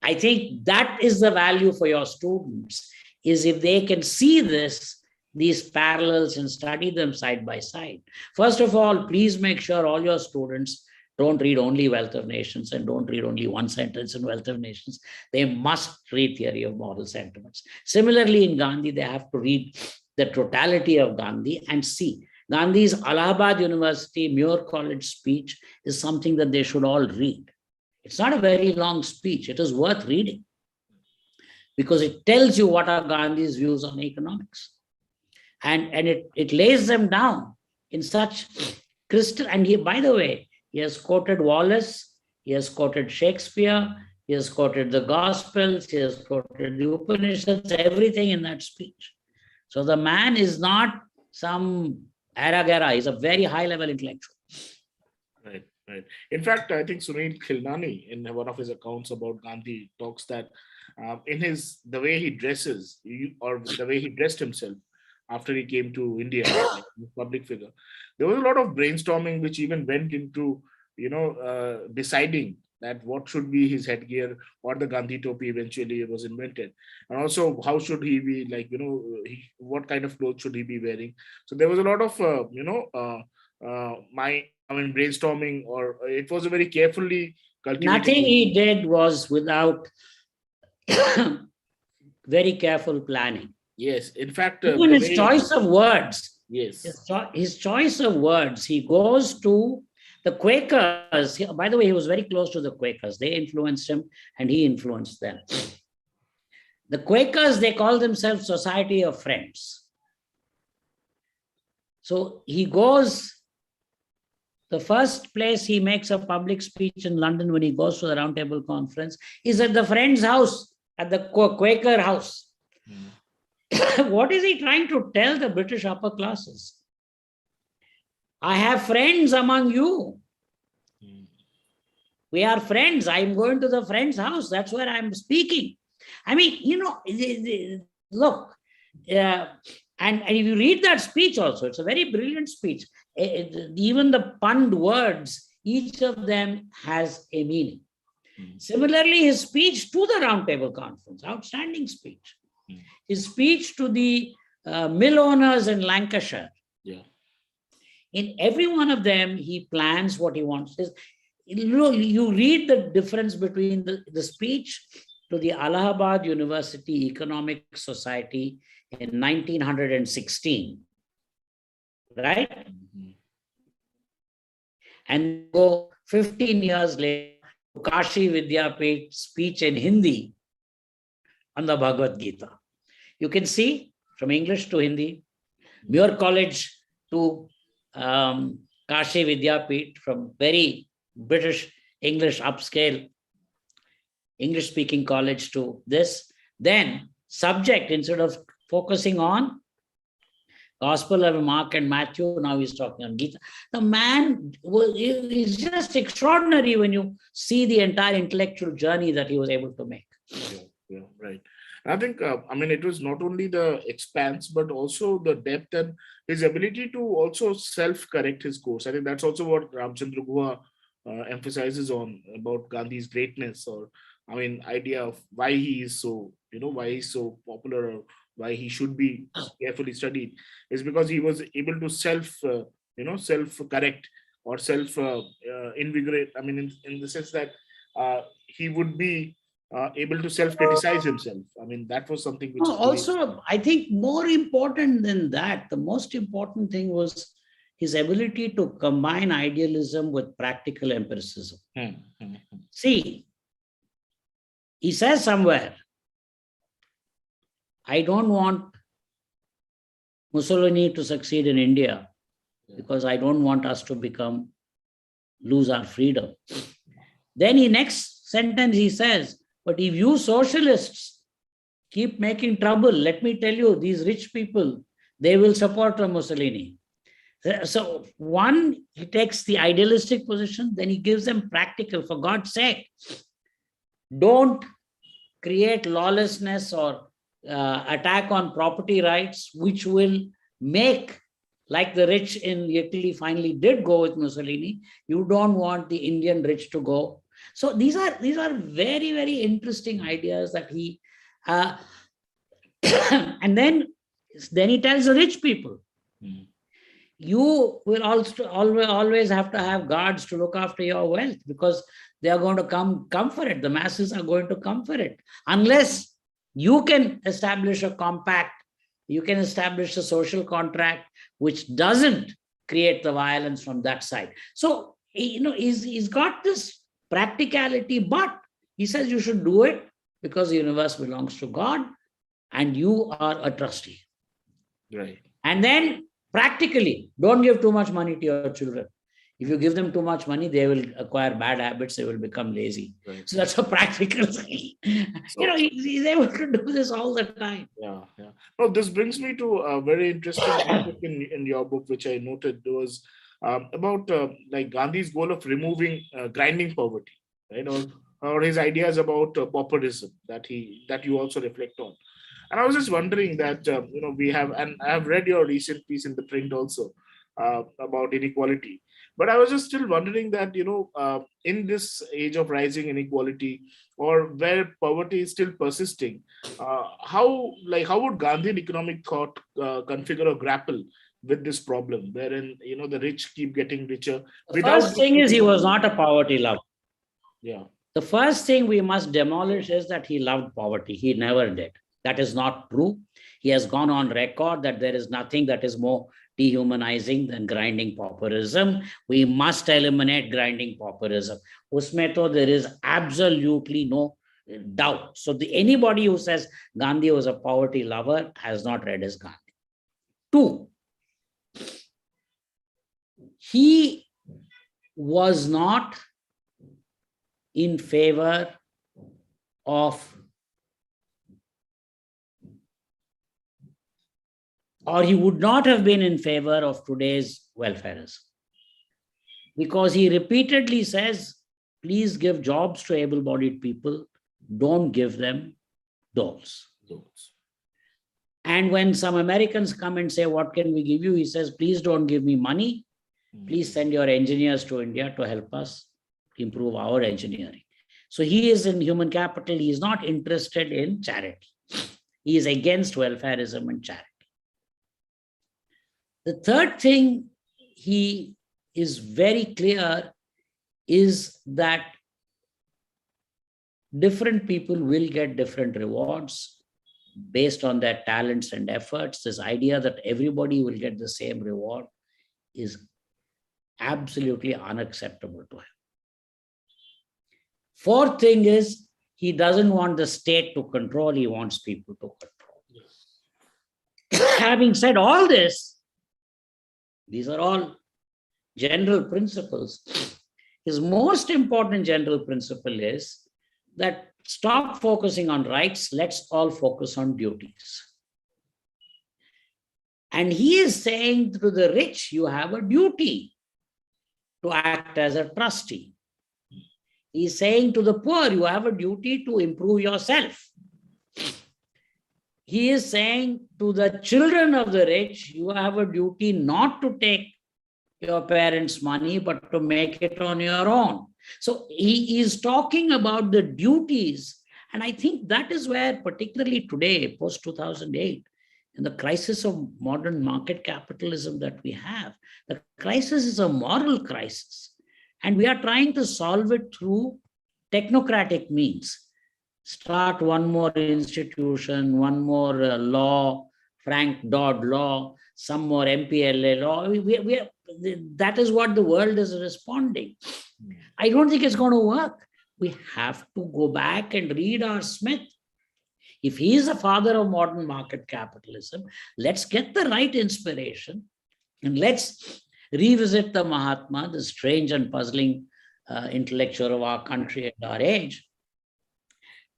I think that is the value for your students, is if they can see these parallels and study them side by side. First of all, please make sure all your students don't read only Wealth of Nations and don't read only one sentence in Wealth of Nations. They must read Theory of Moral Sentiments. Similarly, in Gandhi, they have to read the totality of Gandhi and see. Gandhi's Allahabad University Muir College speech is something that they should all read. It's not a very long speech. It is worth reading because it tells you what are Gandhi's views on economics. And it lays them down in such crystal. And he, by the way, he has quoted Wallace, he has quoted Shakespeare, he has quoted the Gospels, he has quoted the Upanishads, everything in that speech. So the man is not some ara-gara, he's a very high-level intellectual. Right, right. In fact, I think Sunil Khilnani, in one of his accounts about Gandhi, talks that in the way he dresses, or the way he dressed himself after he came to India, like public figure, there was a lot of brainstorming which even went into, deciding that what should be his headgear, or the Gandhi topi eventually was invented. And also, how should he be, what kind of clothes should he be wearing? So there was a lot of, brainstorming, or it was a very carefully cultivated. Nothing he did was without very careful planning. Yes, in fact, even his choice of words. Yes, his choice of words. He goes to the Quakers. By the way, he was very close to the Quakers. They influenced him, and he influenced them. The Quakers, they call themselves Society of Friends. So he goes. The first place he makes a public speech in London when he goes to the Round Table Conference is at the Friends' house, at the Quaker house. What is he trying to tell the British upper classes? I have friends among you. We are friends. I'm going to the friend's house. That's where I'm speaking. I mean, look, and if you read that speech also, it's a very brilliant speech. Even the punned words, each of them has a meaning. Similarly, his speech to the Round Table Conference, outstanding speech. His speech to the mill owners in Lancashire. Yeah. In every one of them, he plans what he wants. You read the difference between the speech to the Allahabad University Economic Society in 1916, right? Mm-hmm. And go 15 years later to Kashi Vidyapith speech in Hindi on the Bhagavad Gita. You can see from English to Hindi, Muir College to Kashi Vidyapith, from very British English upscale English speaking college to this. Then subject, instead of focusing on Gospel of Mark and Matthew, now he's talking on Gita. The man is just extraordinary when you see the entire intellectual journey that he was able to make. Yeah, right. I think, it was not only the expanse, but also the depth and his ability to also self-correct his course. I think that's also what Ramchandra Guha emphasizes on about Gandhi's greatness, or, idea of why he is so, why he's so popular, or why he should be carefully studied, is because he was able to self-correct or self invigorate. I mean, in the sense that he would be able to self criticize himself. I mean, that was something which No, is very. also, I think more important than that, the most important thing was his ability to combine idealism with practical empiricism. See, he says somewhere, I don't want Mussolini to succeed in India because I don't want us to lose our freedom. Then in next sentence he says, but if you socialists keep making trouble, let me tell you, these rich people, they will support Mussolini. So one, he takes the idealistic position, then he gives them practical. For God's sake, don't create lawlessness or attack on property rights, which will make, like the rich in Italy finally did go with Mussolini. You don't want the Indian rich to go. So these are very, very interesting ideas that he, and then he tells the rich people, you will also always have to have guards to look after your wealth, because they are going to come for it. The masses are going to come for it. Unless you can establish a compact, you can establish a social contract which doesn't create the violence from that side. So, he's got this practicality, but he says you should do it because the universe belongs to God and you are a trustee. Right. And then practically, don't give too much money to your children. If you give them too much money, they will acquire bad habits, they will become lazy. Right. So that's a practical thing. So, he's able to do this all the time. Yeah. No, this brings me to a very interesting aspect in your book, which I noted was about like Gandhi's goal of removing grinding poverty, right? Or his ideas about pauperism that you also reflect on. And I was just wondering that, we have, and I have read your recent piece in the print also about inequality. But I was just still wondering that, in this age of rising inequality, or where poverty is still persisting, how would Gandhian economic thought configure or grapple with this problem, wherein, the rich keep getting richer? The first thing is he was not a poverty lover. Yeah. The first thing we must demolish is that he loved poverty. He never did. That is not true. He has gone on record that there is nothing that is more dehumanizing than grinding pauperism. We must eliminate grinding pauperism. Usme to there is absolutely no doubt. So anybody who says Gandhi was a poverty lover has not read his Gandhi. 2, he was not in favor of, or he would not have been in favor of today's welfarism, because he repeatedly says, please give jobs to able-bodied people, don't give them doles. And when some Americans come and say, what can we give you? He says, please don't give me money. Please send your engineers to India to help us improve our engineering. So he is in human capital. He is not interested in charity. He is against welfarism and charity. The third thing he is very clear is that different people will get different rewards based on their talents and efforts. This idea that everybody will get the same reward is absolutely unacceptable to him. Fourth thing is, he doesn't want the state to control, he wants people to control. Having said all this, these are all general principles. His most important general principle is that stop focusing on rights, let's all focus on duties. And he is saying to the rich, you have a duty to act as a trustee. He is saying to the poor, you have a duty to improve yourself. He is saying to the children of the rich, you have a duty not to take your parents' money, but to make it on your own. So he is talking about the duties. And I think that is where, particularly today, post-2008, in the crisis of modern market capitalism that we have. The crisis is a moral crisis, and we are trying to solve it through technocratic means. Start one more institution, one more law, Frank Dodd law, some more MPLA law. That is what the world is responding. I don't think it's going to work. We have to go back and read our Smith. If he is the father of modern market capitalism, let's get the right inspiration and let's revisit the Mahatma, the strange and puzzling intellectual of our country and our age,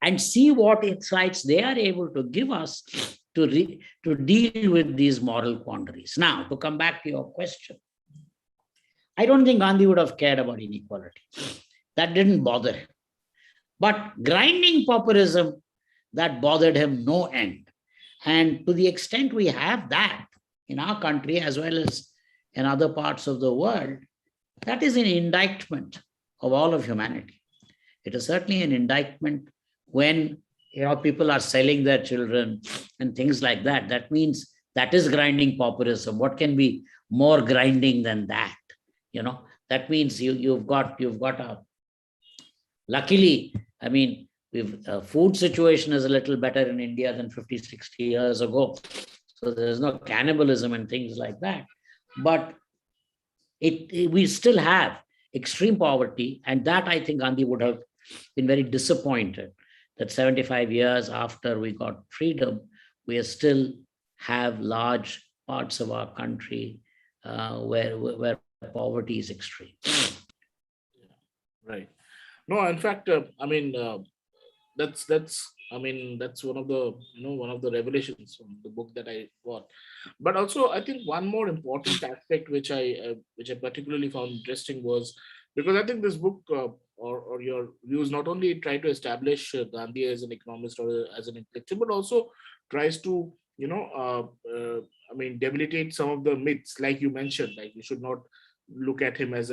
and see what insights they are able to give us to deal with these moral quandaries. Now, to come back to your question, I don't think Gandhi would have cared about inequality. That didn't bother him. But grinding pauperism, that bothered him no end. And to the extent we have that in our country as well as in other parts of the world, that is an indictment of all of humanity. It is certainly an indictment when people are selling their children and things like that. That means that is grinding pauperism. What can be more grinding than that? That means you've got a, luckily, I mean, food situation is a little better in India than 50, 60 years ago. So there's no cannibalism and things like that. But we still have extreme poverty. And that I think Gandhi would have been very disappointed that 75 years after we got freedom, we still have large parts of our country where poverty is extreme. Right. No, in fact, that's one of the revelations from the book that I got. But also, I think one more important aspect which I particularly found interesting was, because I think this book or your views not only try to establish Gandhi as an economist or as an intellectual, but also tries to debilitate some of the myths, like you mentioned, like you should not look at him as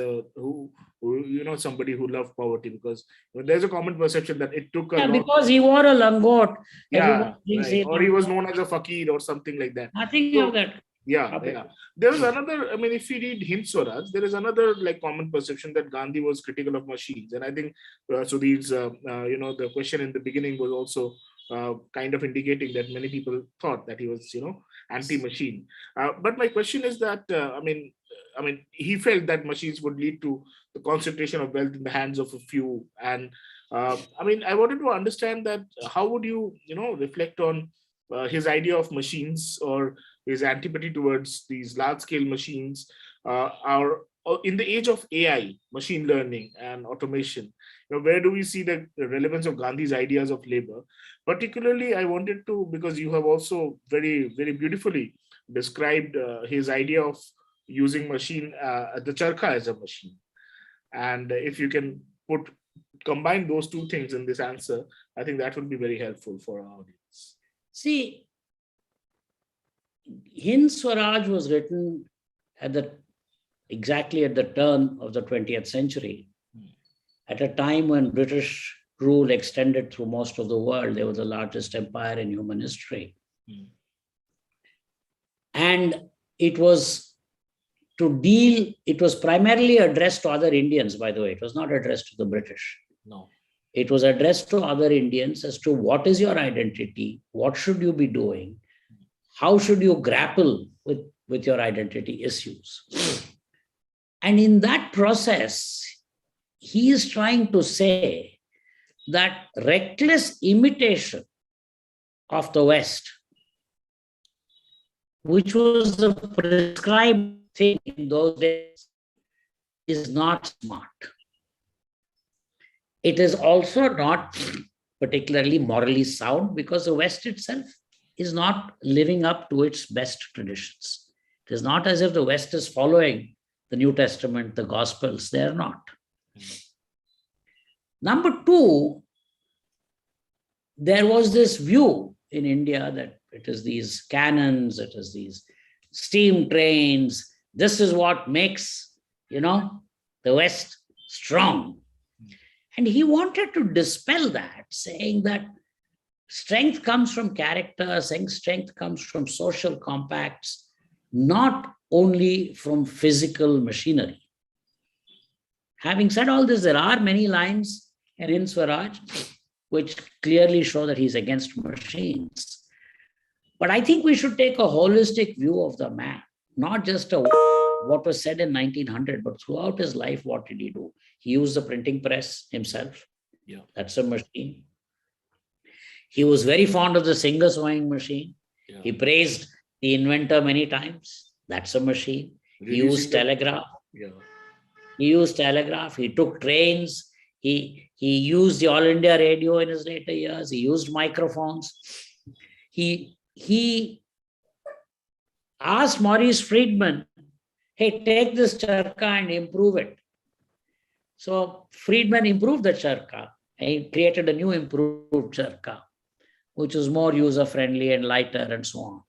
somebody who loved poverty, because there's a common perception that it took a lot. Because he wore a langot. Yeah, right. Or he was known as a fakir or something like that. Nothing of that. Yeah. There is another, if you read Hind Swaraj, there is another common perception that Gandhi was critical of machines. And I think, the question in the beginning was also kind of indicating that many people thought that he was, anti-machine. But my question is that, he felt that machines would lead to the concentration of wealth in the hands of a few. And I wanted to understand that how would you, reflect on his idea of machines, or his antipathy towards these large-scale machines, or in the age of AI, machine learning and automation, where do we see the relevance of Gandhi's ideas of labor? Particularly, I wanted to, because you have also very, very beautifully described his idea of using machine, the charkha as a machine. And if you can combine those two things in this answer, I think that would be very helpful for our audience. See, Hind Swaraj was written exactly at the turn of the 20th century, at a time when British rule extended through most of the world. They were the largest empire in human history. And it was primarily addressed to other Indians, by the way. It was not addressed to the British. No. It was addressed to other Indians as to what is your identity, what should you be doing, how should you grapple with your identity issues. And in that process, he is trying to say that reckless imitation of the West, which was the prescribed thing in those days, is not smart. It is also not particularly morally sound, because the West itself is not living up to its best traditions. It is not as if the West is following the New Testament, the Gospels. They are not. Number two, there was this view in India that it is these cannons, it is these steam trains. This is what makes, the West strong. And he wanted to dispel that, saying that Strength comes from character, strength comes from social compacts, not only from physical machinery. Having said all this, there are many lines in Swaraj which clearly show that he's against machines. But I think we should take a holistic view of the man, not just what was said in 1900, but throughout his life, what did he do? He used the printing press himself. Yeah. That's a machine. He was very fond of the singer sewing machine. Yeah. He praised the inventor many times. That's a machine. He used telegraph. Yeah. He used telegraph. He took trains. He used the All India radio in his later years. He used microphones. He asked Maurice Friedman, hey, take this charka and improve it. So Friedman improved the charka and he created a new improved charka, which was more user-friendly and lighter and so on.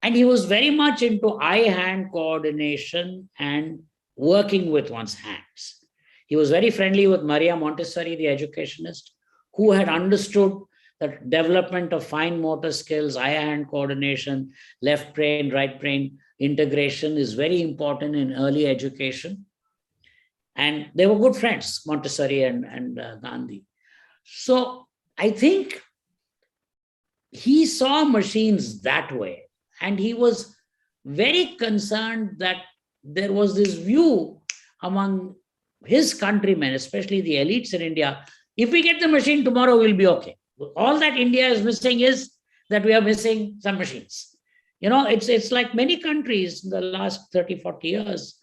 And he was very much into eye-hand coordination and working with one's hands. He was very friendly with Maria Montessori, the educationist, who had understood that development of fine motor skills, eye-hand coordination, left brain, right brain integration is very important in early education. And they were good friends, Montessori and Gandhi. So I think he saw machines that way. And he was very concerned that there was this view among his countrymen, especially the elites in India, if we get the machine tomorrow, we'll be okay. All that India is missing is that we are missing some machines. You know, it's like many countries in the last 30, 40 years.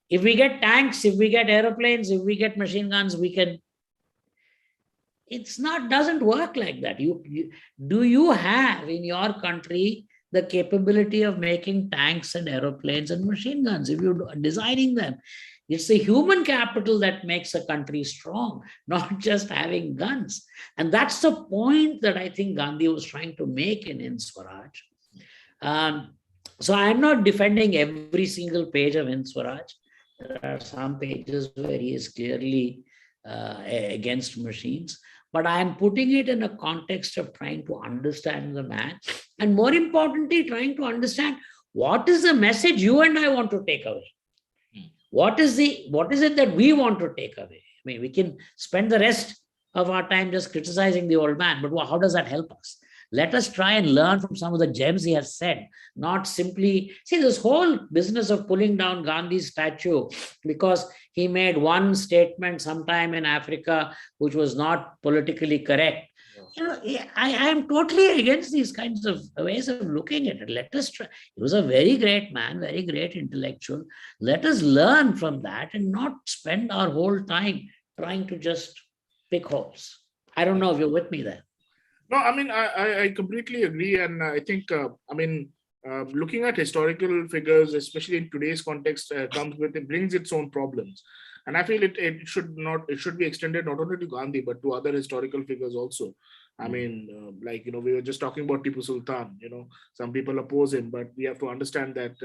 If we get tanks, if we get aeroplanes, if we get machine guns, we can. It's not, doesn't work like that. Do you have in your country the capability of making tanks and aeroplanes and machine guns? If you're designing them, it's the human capital that makes a country strong, not just having guns. And that's the point that I think Gandhi was trying to make in Swaraj. So I'm not defending every single page of In Swaraj. There are some pages where he is clearly against machines, but I am putting it in a context of trying to understand the man, and more importantly, trying to understand what is the message you and I want to take away. What is it that we want to take away? I mean, we can spend the rest of our time just criticizing the old man, but how does that help us? Let us try and learn from some of the gems he has said, not simply, see, this whole business of pulling down Gandhi's statue because he made one statement sometime in Africa which was not politically correct. You know, I am totally against these kinds of ways of looking at it. Let us try. He was a very great man, very great intellectual. Let us learn from that and not spend our whole time trying to just pick holes. I don't know if you're with me there. No, I mean, I completely agree. And I think, looking at historical figures, especially in today's context, brings its own problems. And I feel it should be extended not only to Gandhi, but to other historical figures also. I mean, we were just talking about Tipu Sultan, some people oppose him, but we have to understand that,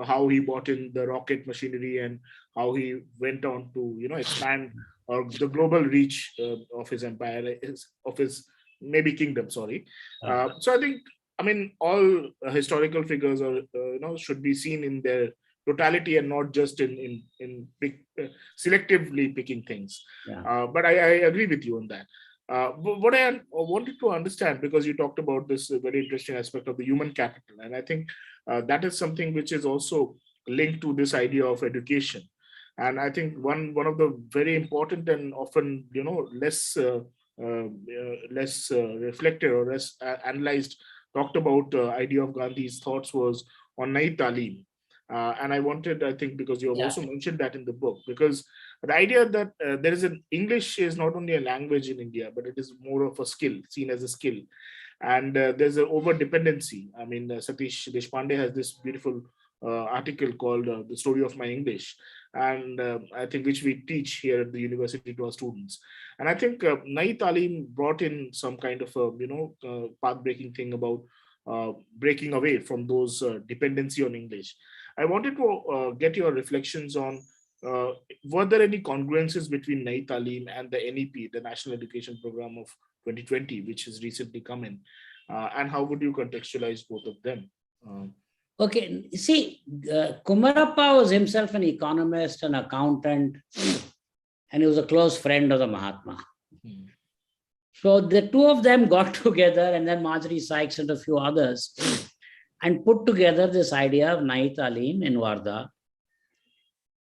how he brought in the rocket machinery and how he went on to, expand the global reach of his empire, of his maybe kingdom, sorry. So I think, all historical figures are, should be seen in their totality and not just in selectively picking things. Yeah. But I agree with you on that. But what I wanted to understand, because you talked about this very interesting aspect of the human capital, and I think that is something which is also linked to this idea of education. And I think one of the very important and often, less reflected or less analyzed, talked about idea of Gandhi's thoughts was on Nai Talim. And I think because you have also mentioned that in the book, because the idea that there is English is not only a language in India, but it is more of a skill, seen as a skill. And there's an over dependency. I mean, Satish Deshpande has this beautiful article called The Story of My English. And I think which we teach here at the university to our students. And I think Nai Talim brought in some kind of a, path-breaking thing about breaking away from those dependency on English. I wanted to get your reflections on were there any congruences between Nai Talim and the NEP, the National Education Program of 2020, which has recently come in? And how would you contextualize both of them? Okay, see, Kumarappa was himself an economist, an accountant, and he was a close friend of the Mahatma. So the two of them got together, and then Marjorie Sykes and a few others, and put together this idea of Nai Talim in Wardha,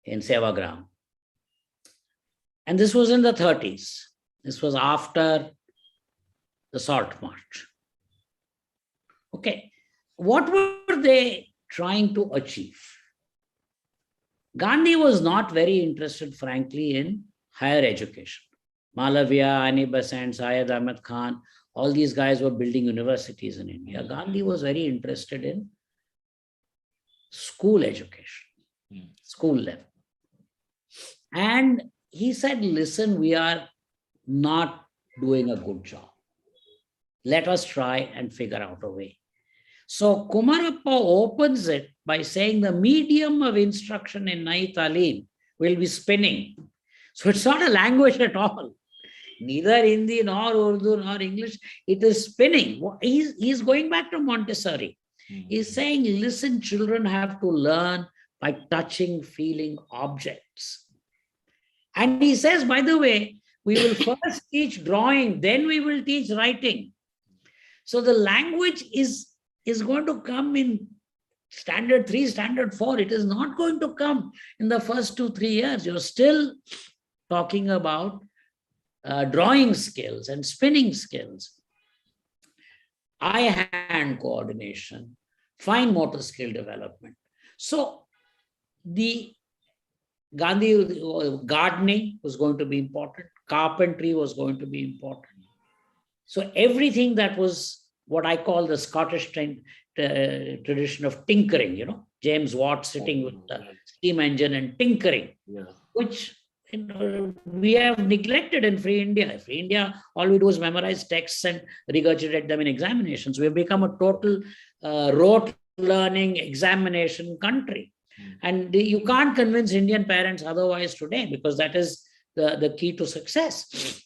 in Sevagram. And this was in the 30s. This was after the Salt March. Okay, what were they trying to achieve? Gandhi was not very interested, frankly, in higher education. Malaviya, Ani Besant, Syed Ahmed Khan, all these guys were building universities in India. Gandhi was very interested in school education, school level. And he said, listen, we are not doing a good job. Let us try and figure out a way. So Kumarappa opens it by saying the medium of instruction in Nai Talim will be spinning. So it's not a language at all. Neither Hindi nor Urdu nor English. It is spinning. He's going back to Montessori. He's saying, listen, children have to learn by touching, feeling objects. And he says, by the way, we will first teach drawing, then we will teach writing. So the language is going to come in standard 3, standard 4. It is not going to come in the first 2-3 years. You're still talking about drawing skills and spinning skills, eye-hand coordination, fine motor skill development. So the Gandhi, gardening was going to be important. Carpentry was going to be important. So everything that was what I call the Scottish tradition of tinkering, James Watt sitting with the steam engine and tinkering, which we have neglected in Free India. Free India, all we do is memorize texts and regurgitate them in examinations. We have become a total rote learning examination country. And you can't convince Indian parents otherwise today, because that is the key to success.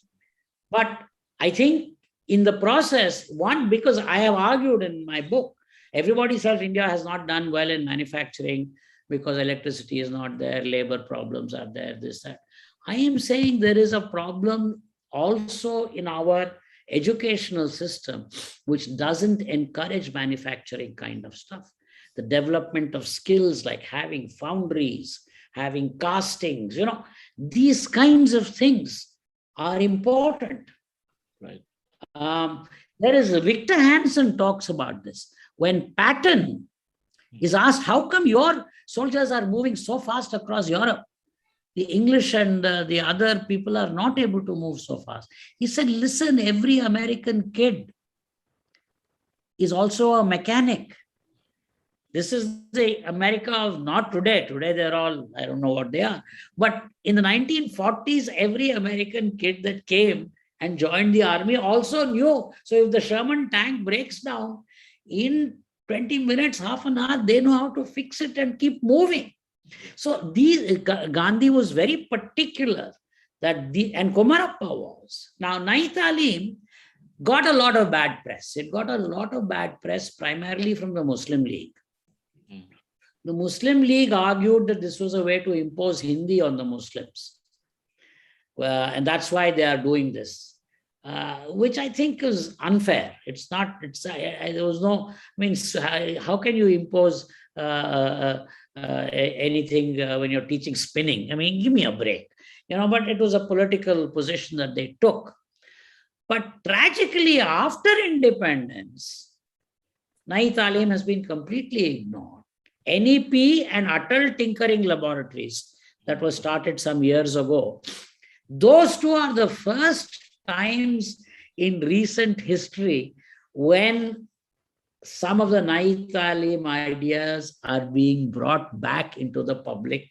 But I think in the process, because I have argued in my book, everybody says India has not done well in manufacturing because electricity is not there, labor problems are there, this, that. I am saying there is a problem also in our educational system, which doesn't encourage manufacturing kind of stuff. The development of skills like having foundries, having castings, these kinds of things are important. Right. There is Victor Hansen talks about this. When Patton is asked, how come your soldiers are moving so fast across Europe? The English and the other people are not able to move so fast. He said, listen, every American kid is also a mechanic. This is the America of not today. Today, they're all, I don't know what they are. But in the 1940s, every American kid that came and joined the army also knew. So if the Sherman tank breaks down, in 20 minutes, half an hour, they know how to fix it and keep moving. So Gandhi was very particular that and Kumarappa was. Now, Nai Talim got a lot of bad press. It got a lot of bad press primarily from the Muslim League. The Muslim League argued that this was a way to impose Hindi on the Muslims. And that's why they are doing this, which I think is unfair. It's not, there was no, how can you impose anything when you're teaching spinning? Give me a break. But it was a political position that they took. But tragically, after independence, Nai Talim has been completely ignored. NEP and Atal Tinkering Laboratories that was started some years ago, those two are the first times in recent history when some of the Nai Talim ideas are being brought back into the public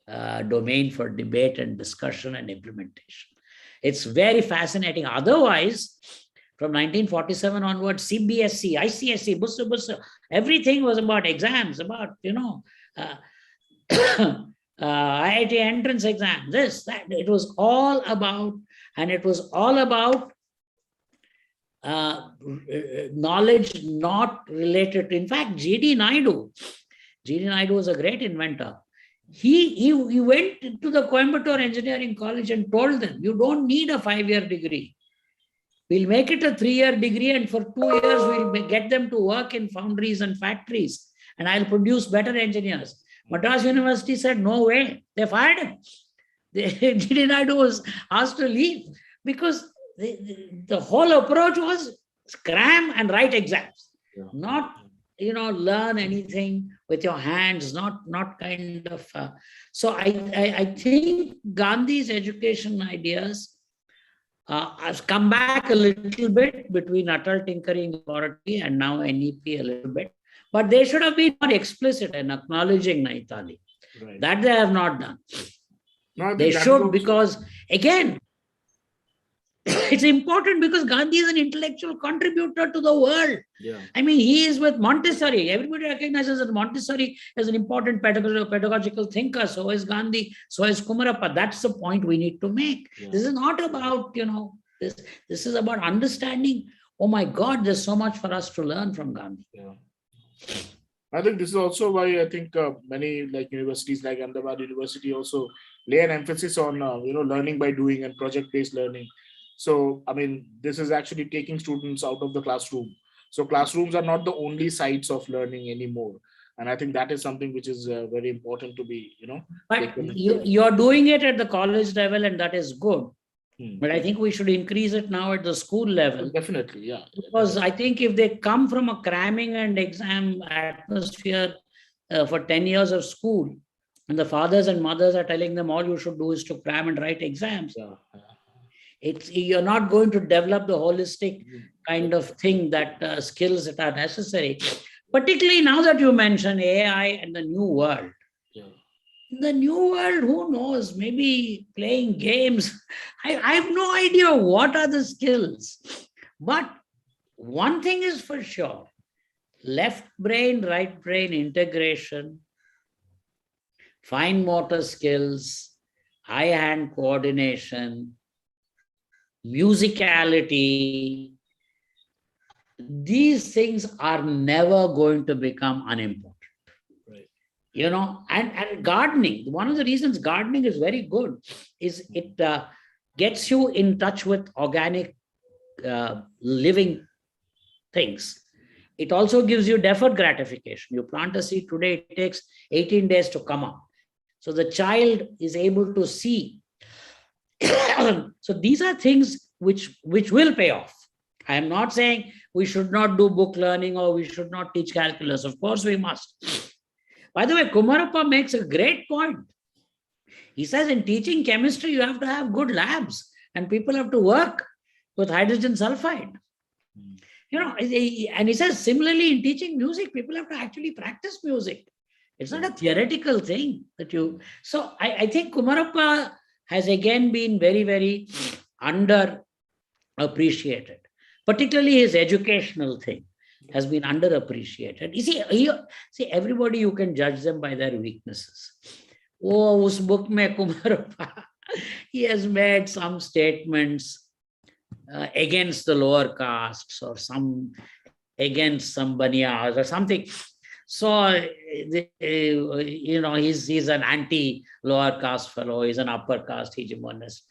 domain for debate and discussion and implementation. It's very fascinating. Otherwise, from 1947 onwards, CBSE, ICSE, Bussa, everything was about exams, about, IIT entrance exam, this, that. It was all about, and it was all about knowledge not related to, in fact, G.D. Naidu was a great inventor. He went to the Coimbatore Engineering College and told them, you don't need a 5-year degree. We'll make it a 3-year degree, and for 2 years, we'll get them to work in foundries and factories, and I'll produce better engineers. Madras University said, no way. They fired him. G.D. Naidu was asked to leave because the whole approach was cram and write exams, not learn anything with your hands, not kind of. So I think Gandhi's education ideas have come back a little bit between Atal Tinkering Laboratory and now NEP a little bit, but they should have been more explicit in acknowledging Naitali. Right. That they have not done. No, they should, because again, it's important because Gandhi is an intellectual contributor to the world. Yeah. I mean, he is with Montessori. Everybody recognizes that Montessori is an important pedagogical thinker. So is Gandhi. So is Kumarappa. That's the point we need to make. Yeah. This is not about, this is about understanding, oh my God, there's so much for us to learn from Gandhi. Yeah. I think this is also why I think many universities like Ahmedabad University also lay an emphasis on, learning by doing and project-based learning. So, I mean, this is actually taking students out of the classroom. So classrooms are not the only sites of learning anymore. And I think that is something which is very important to be, But you're doing it at the college level, and that is good. But I think we should increase it now at the school level. Definitely, yeah. Because I think if they come from a cramming and exam atmosphere for 10 years of school, and the fathers and mothers are telling them all you should do is to cram and write exams, you're not going to develop the holistic kind of thing, that skills that are necessary. Particularly now that you mention AI and the new world. Yeah. In the new world, who knows, maybe playing games. I have no idea what are the skills. But one thing is for sure, left brain, right brain integration, fine motor skills, eye-hand coordination, musicality, these things are never going to become unimportant. Right. And gardening, one of the reasons gardening is very good is it gets you in touch with organic living things. It also gives you deferred gratification. You plant a seed today, it takes 18 days to come up. So the child is able to see. So these are things which will pay off. I am not saying we should not do book learning or we should not teach calculus. Of course we must. By the way, Kumarappa makes a great point. He says in teaching chemistry, you have to have good labs and people have to work with hydrogen sulfide. And he says similarly in teaching music, people have to actually practice music. It's not a theoretical thing that you... So I think Kumarappa has again been very, very underappreciated. Particularly his educational thing has been underappreciated. You see, everybody, you can judge them by their weaknesses. Oh, us book mein Kumarappa, he has made some statements against the lower castes or against some banias or something. So, he's an anti-lower caste fellow, he's an upper caste hegemonist.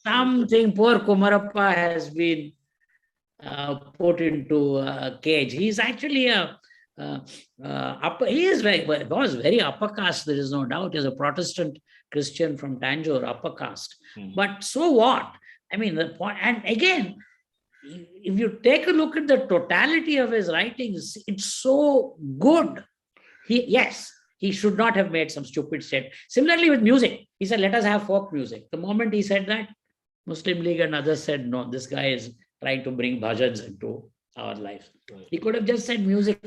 Something poor Kumarappa has been put into a cage. He's actually was very upper caste, there is no doubt. He's a Protestant Christian from Tanjore, upper caste. But so what? I mean, the point, and again, if you take a look at the totality of his writings, it's so good. He should not have made some stupid statement. Similarly with music, he said, let us have folk music. The moment he said that, Muslim League and others said, no, this guy is trying to bring bhajans into our lives. Right. He could have just said music.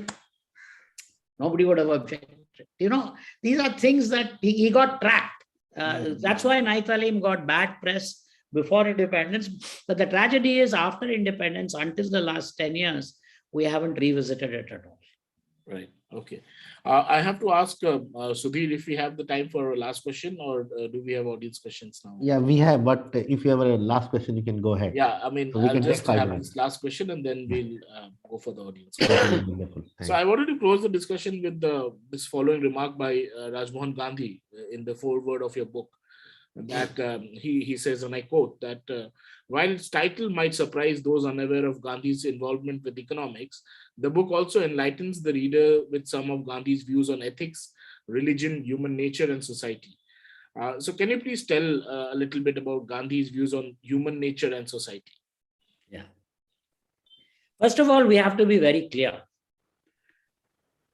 Nobody would have objected. These are things that he got trapped. That's why Naithalim got bad press before independence. But the tragedy is after independence, until the last 10 years, we haven't revisited it at all. Right. Okay. I have to ask Sudhir if we have the time for a last question, or do we have audience questions now? Yeah, we have, but if you have a last question, you can go ahead. Yeah, I mean, So we I'll can take just 5 have minutes. this last question and then we'll go for the audience. That will be wonderful. So I wanted to close the discussion with this following remark by Rajmohan Gandhi in the foreword of your book. That he says, and I quote, that while its title might surprise those unaware of Gandhi's involvement with economics, the book also enlightens the reader with some of Gandhi's views on ethics, religion, human nature, and society. So can you please tell a little bit about Gandhi's views on human nature and society? Yeah. First of all, we have to be very clear.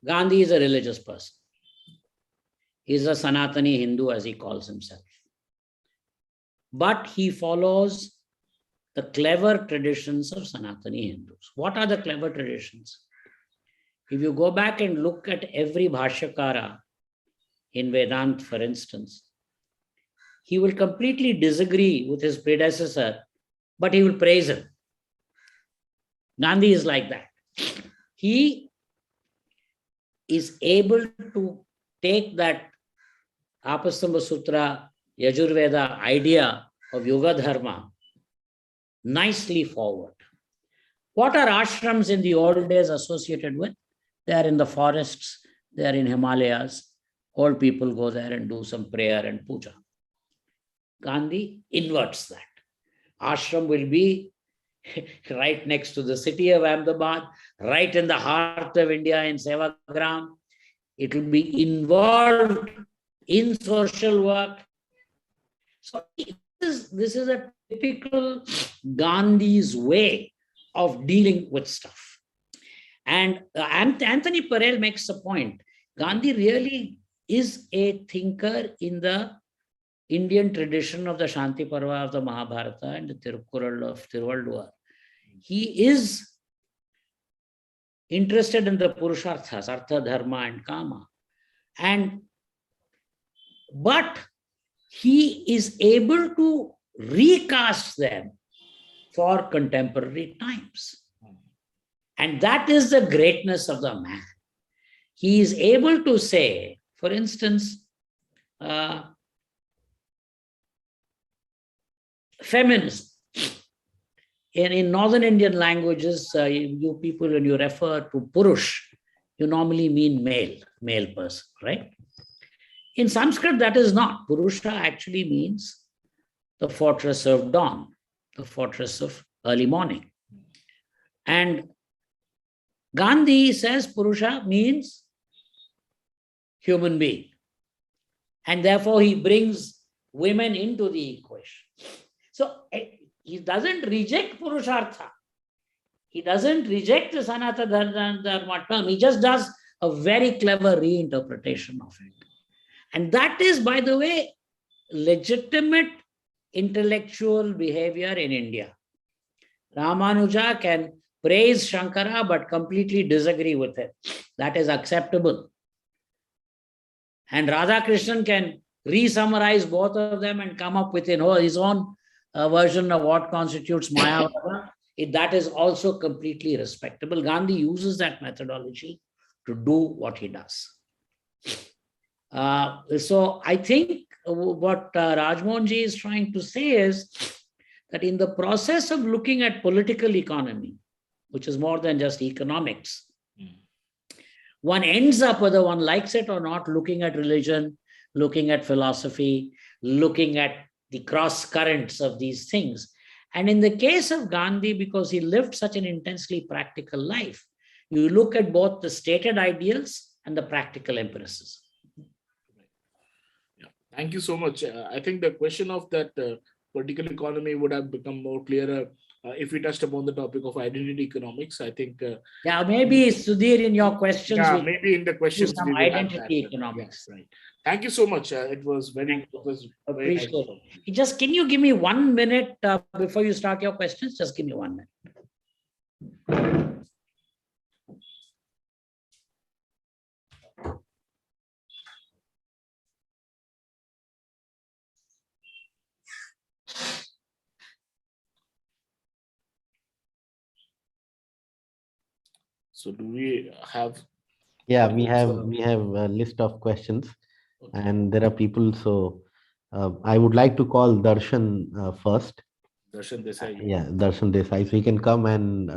Gandhi is a religious person. He's a Sanatani Hindu, as he calls himself. But he follows the clever traditions of Sanatani Hindus. What are the clever traditions? If you go back and look at every Bhashyakara in Vedanta, for instance, he will completely disagree with his predecessor, but he will praise him. Gandhi is like that. He is able to take that Apastamba Sutra, Yajurveda idea of Yoga Dharma nicely forward. What are ashrams in the old days associated with? They are in the forests, they are in Himalayas. Old people go there and do some prayer and puja. Gandhi inverts that. Ashram will be right next to the city of Ahmedabad, right in the heart of India in Sevagram. It will be involved in social work. So this is a typical Gandhi's way of dealing with stuff. And Anthony Perel makes a point. Gandhi really is a thinker in the Indian tradition of the Shanti Parva of the Mahabharata and the Tirukkural of Tiruvalluvar. He is interested in the Purusharthas, Artha, Dharma, and Kama. But he is able to recast them for contemporary times. And that is the greatness of the man. He is able to say, for instance, feminism. In Northern Indian languages, you people, when you refer to Purush, you normally mean male person, right? In Sanskrit, that is not. Purusha actually means the fortress of dawn, the fortress of early morning. And Gandhi says Purusha means human being. And therefore, he brings women into the equation. So he doesn't reject Purushartha. He doesn't reject the Sanatana Dharma term. He just does a very clever reinterpretation of it. And that is, by the way, legitimate intellectual behavior in India. Ramanuja can praise Shankara but completely disagree with it. That is acceptable. And Radhakrishnan can re-summarize both of them and come up with his own version of what constitutes Mayavada. That is also completely respectable. Gandhi uses that methodology to do what he does. So I think what Rajmohanji is trying to say is that in the process of looking at political economy, which is more than just economics, one ends up, whether one likes it or not, looking at religion, looking at philosophy, looking at the cross currents of these things. And in the case of Gandhi, because he lived such an intensely practical life, you look at both the stated ideals and the practical empiricism. Thank you so much. I think the question of that political economy would have become more clearer if we touched upon the topic of identity economics. I think. Yeah, maybe Sudhir, in your questions. Yeah, maybe in the questions some we will identity economics. Yes, right. Thank you so much. It was very appreciate nice. It. Just can you give me 1 minute before you start your questions? Just give me 1 minute. So do we have Yeah, That we looks, have a list of questions, okay. and there are people. So I would like to call Darshan first. Darshan Desai. Yeah, Darshan Desai. So he can come and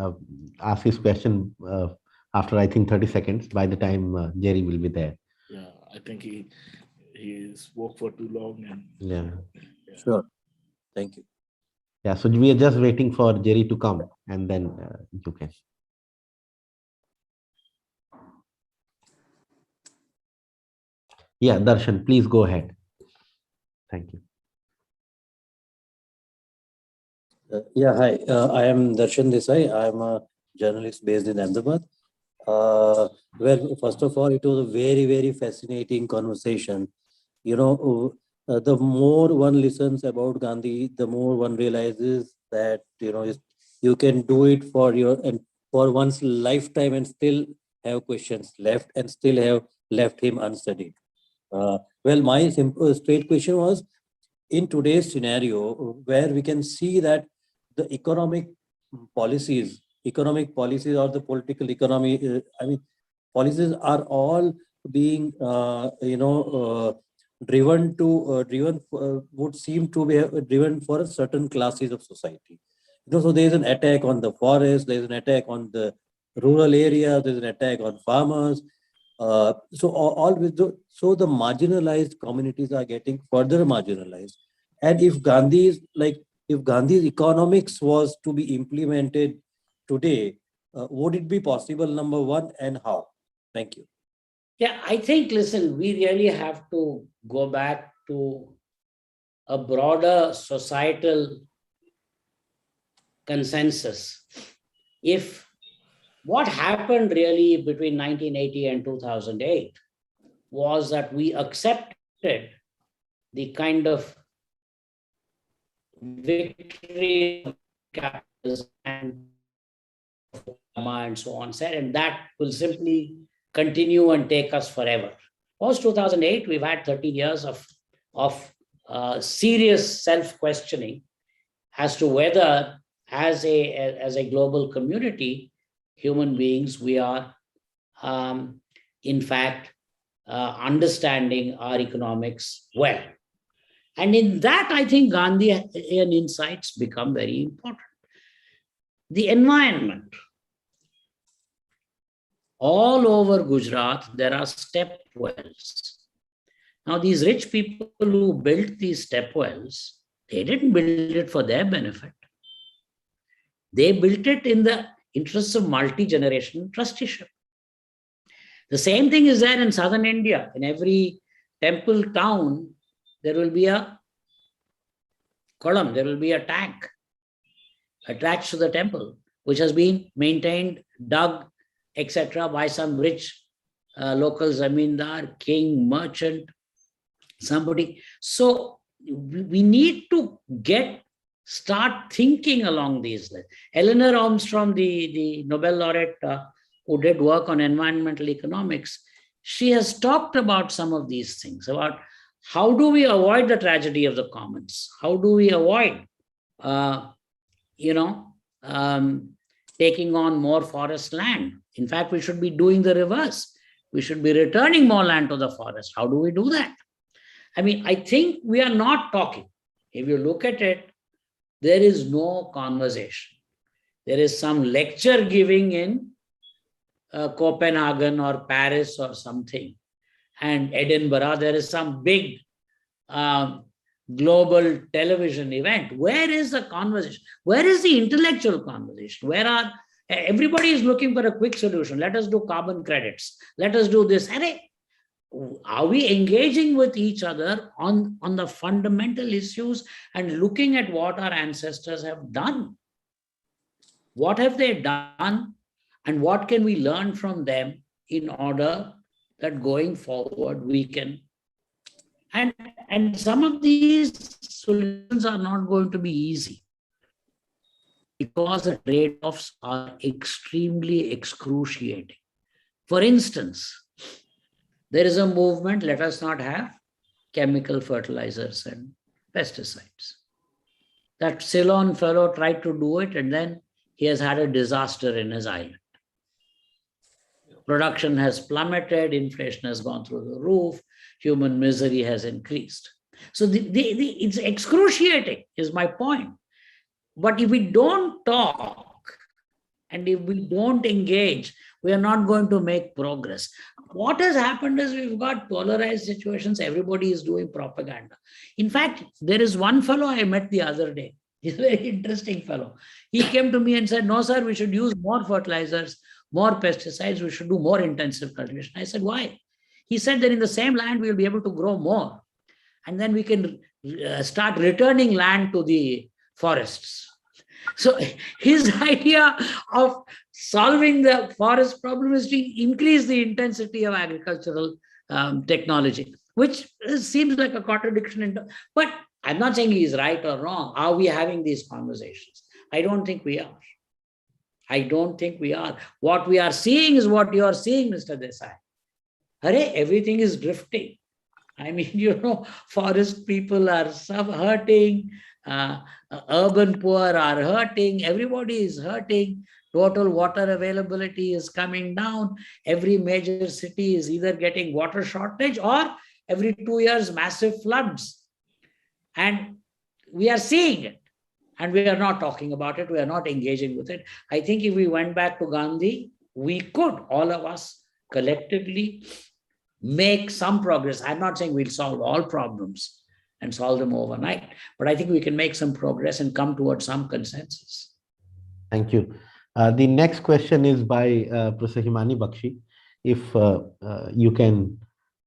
ask his question after I think 30 seconds. By the time Jerry will be there. Yeah, I think he spoke for too long, and Yeah, yeah. Sure. Thank you. yeah. So we are just waiting for Jerry to come, and then you can. Yeah, Darshan, please go ahead. Thank you. Yeah, hi. I am Darshan Desai. I am a journalist based in Ahmedabad. Well, first of all, it was a very, very fascinating conversation. You know, the more one listens about Gandhi, the more one realizes that, you can do it for your and for one's lifetime and still have questions left and still have left him unstudied. Well, my simple, straight question was, in today's scenario where we can see that the economic policies or the political economy, policies are all being, would seem to be driven for a certain classes of society. So there is an attack on the forest, there is an attack on the rural area, there is an attack on farmers. So the marginalized communities are getting further marginalized. And if Gandhi's economics was to be implemented today, would it be possible? Number one, and how? Thank you. Yeah, I think, listen, we really have to go back to a broader societal consensus. If what happened really between 1980 and 2008 was that we accepted the kind of victory of capitalism and so on said, and that will simply continue and take us forever. Post 2008, we've had 13 years of serious self-questioning as to whether, as a global community, human beings, we are in fact understanding our economics well. And in that, I think Gandhian insights become very important. The environment. All over Gujarat, there are step wells. Now, these rich people who built these step wells, they didn't build it for their benefit. They built it in the interests of multi-generation trusteeship. The same thing is there in southern India. In every temple town, there will be a column, there will be a tank attached to the temple, which has been maintained, dug, etc., by some rich local zamindar, king, merchant, somebody. So we need to start thinking along these lines. Eleanor Armstrong, the Nobel laureate who did work on environmental economics, she has talked about some of these things, about how do we avoid the tragedy of the commons? How do we avoid, taking on more forest land? In fact, we should be doing the reverse. We should be returning more land to the forest. How do we do that? I mean, I think we are not talking. If you look at it, there is no conversation. There is some lecture giving in Copenhagen or Paris or something. And Edinburgh, there is some big global television event. Where is the conversation? Where is the intellectual conversation? Everybody is looking for a quick solution. Let us do carbon credits. Let us do this. Are we engaging with each other on the fundamental issues and looking at what our ancestors have done? What have they done, and what can we learn from them in order that going forward we can? And some of these solutions are not going to be easy because the trade-offs are extremely excruciating. For instance, there is a movement, let us not have chemical fertilizers and pesticides. That Ceylon fellow tried to do it, and then he has had a disaster in his island. Production has plummeted, inflation has gone through the roof, human misery has increased. So it's excruciating, is my point. But if we don't talk and if we don't engage, we are not going to make progress. What has happened is we've got polarized situations. Everybody is doing propaganda. In fact, there is one fellow I met the other day. He's a very interesting fellow. He came to me and said, no, sir, we should use more fertilizers, more pesticides. We should do more intensive cultivation. I said, why? He said that in the same land, we'll be able to grow more. And then we can start returning land to the forests. So his idea of solving the forest problem is to increase the intensity of agricultural technology, which seems like a contradiction. But I'm not saying he's right or wrong. Are we having these conversations? I don't think we are. I don't think we are. What we are seeing is what you are seeing, Mr. Desai. Hare, everything is drifting. I mean, forest people are hurting, urban poor are hurting, everybody is hurting, total water availability is coming down, every major city is either getting water shortage or every 2 years massive floods. And we are seeing it and we are not talking about it, we are not engaging with it. I think if we went back to Gandhi, we could, all of us collectively, make some progress. I'm not saying we'll solve all problems and solve them overnight, but I think we can make some progress and come towards some consensus. Thank you. The next question is by Professor Himani Bakshi. If you can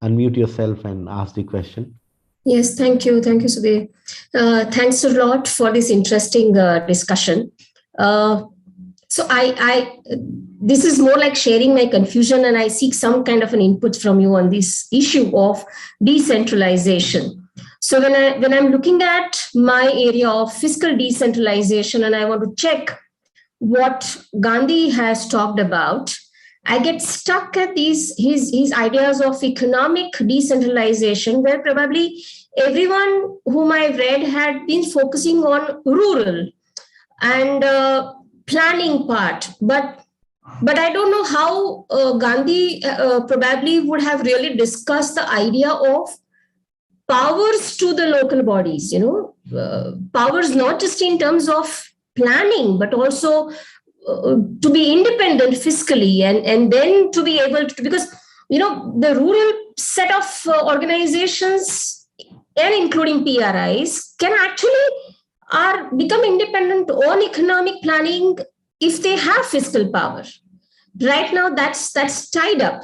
unmute yourself and ask the question. Yes, thank you. Thank you, Sudhir. Thanks a lot for this interesting discussion. So this is more like sharing my confusion, and I seek some kind of an input from you on this issue of decentralization. So when I'm looking at my area of fiscal decentralization and I want to check what Gandhi has talked about, I get stuck at his ideas of economic decentralization, where probably everyone whom I've read had been focusing on rural and planning part, but I don't know how Gandhi probably would have really discussed the idea of powers to the local bodies, powers not just in terms of planning, but also to be independent fiscally and then to be able to, because, the rural set of organizations and including PRIs can actually become independent on economic planning if they have fiscal power. Right now, that's tied up.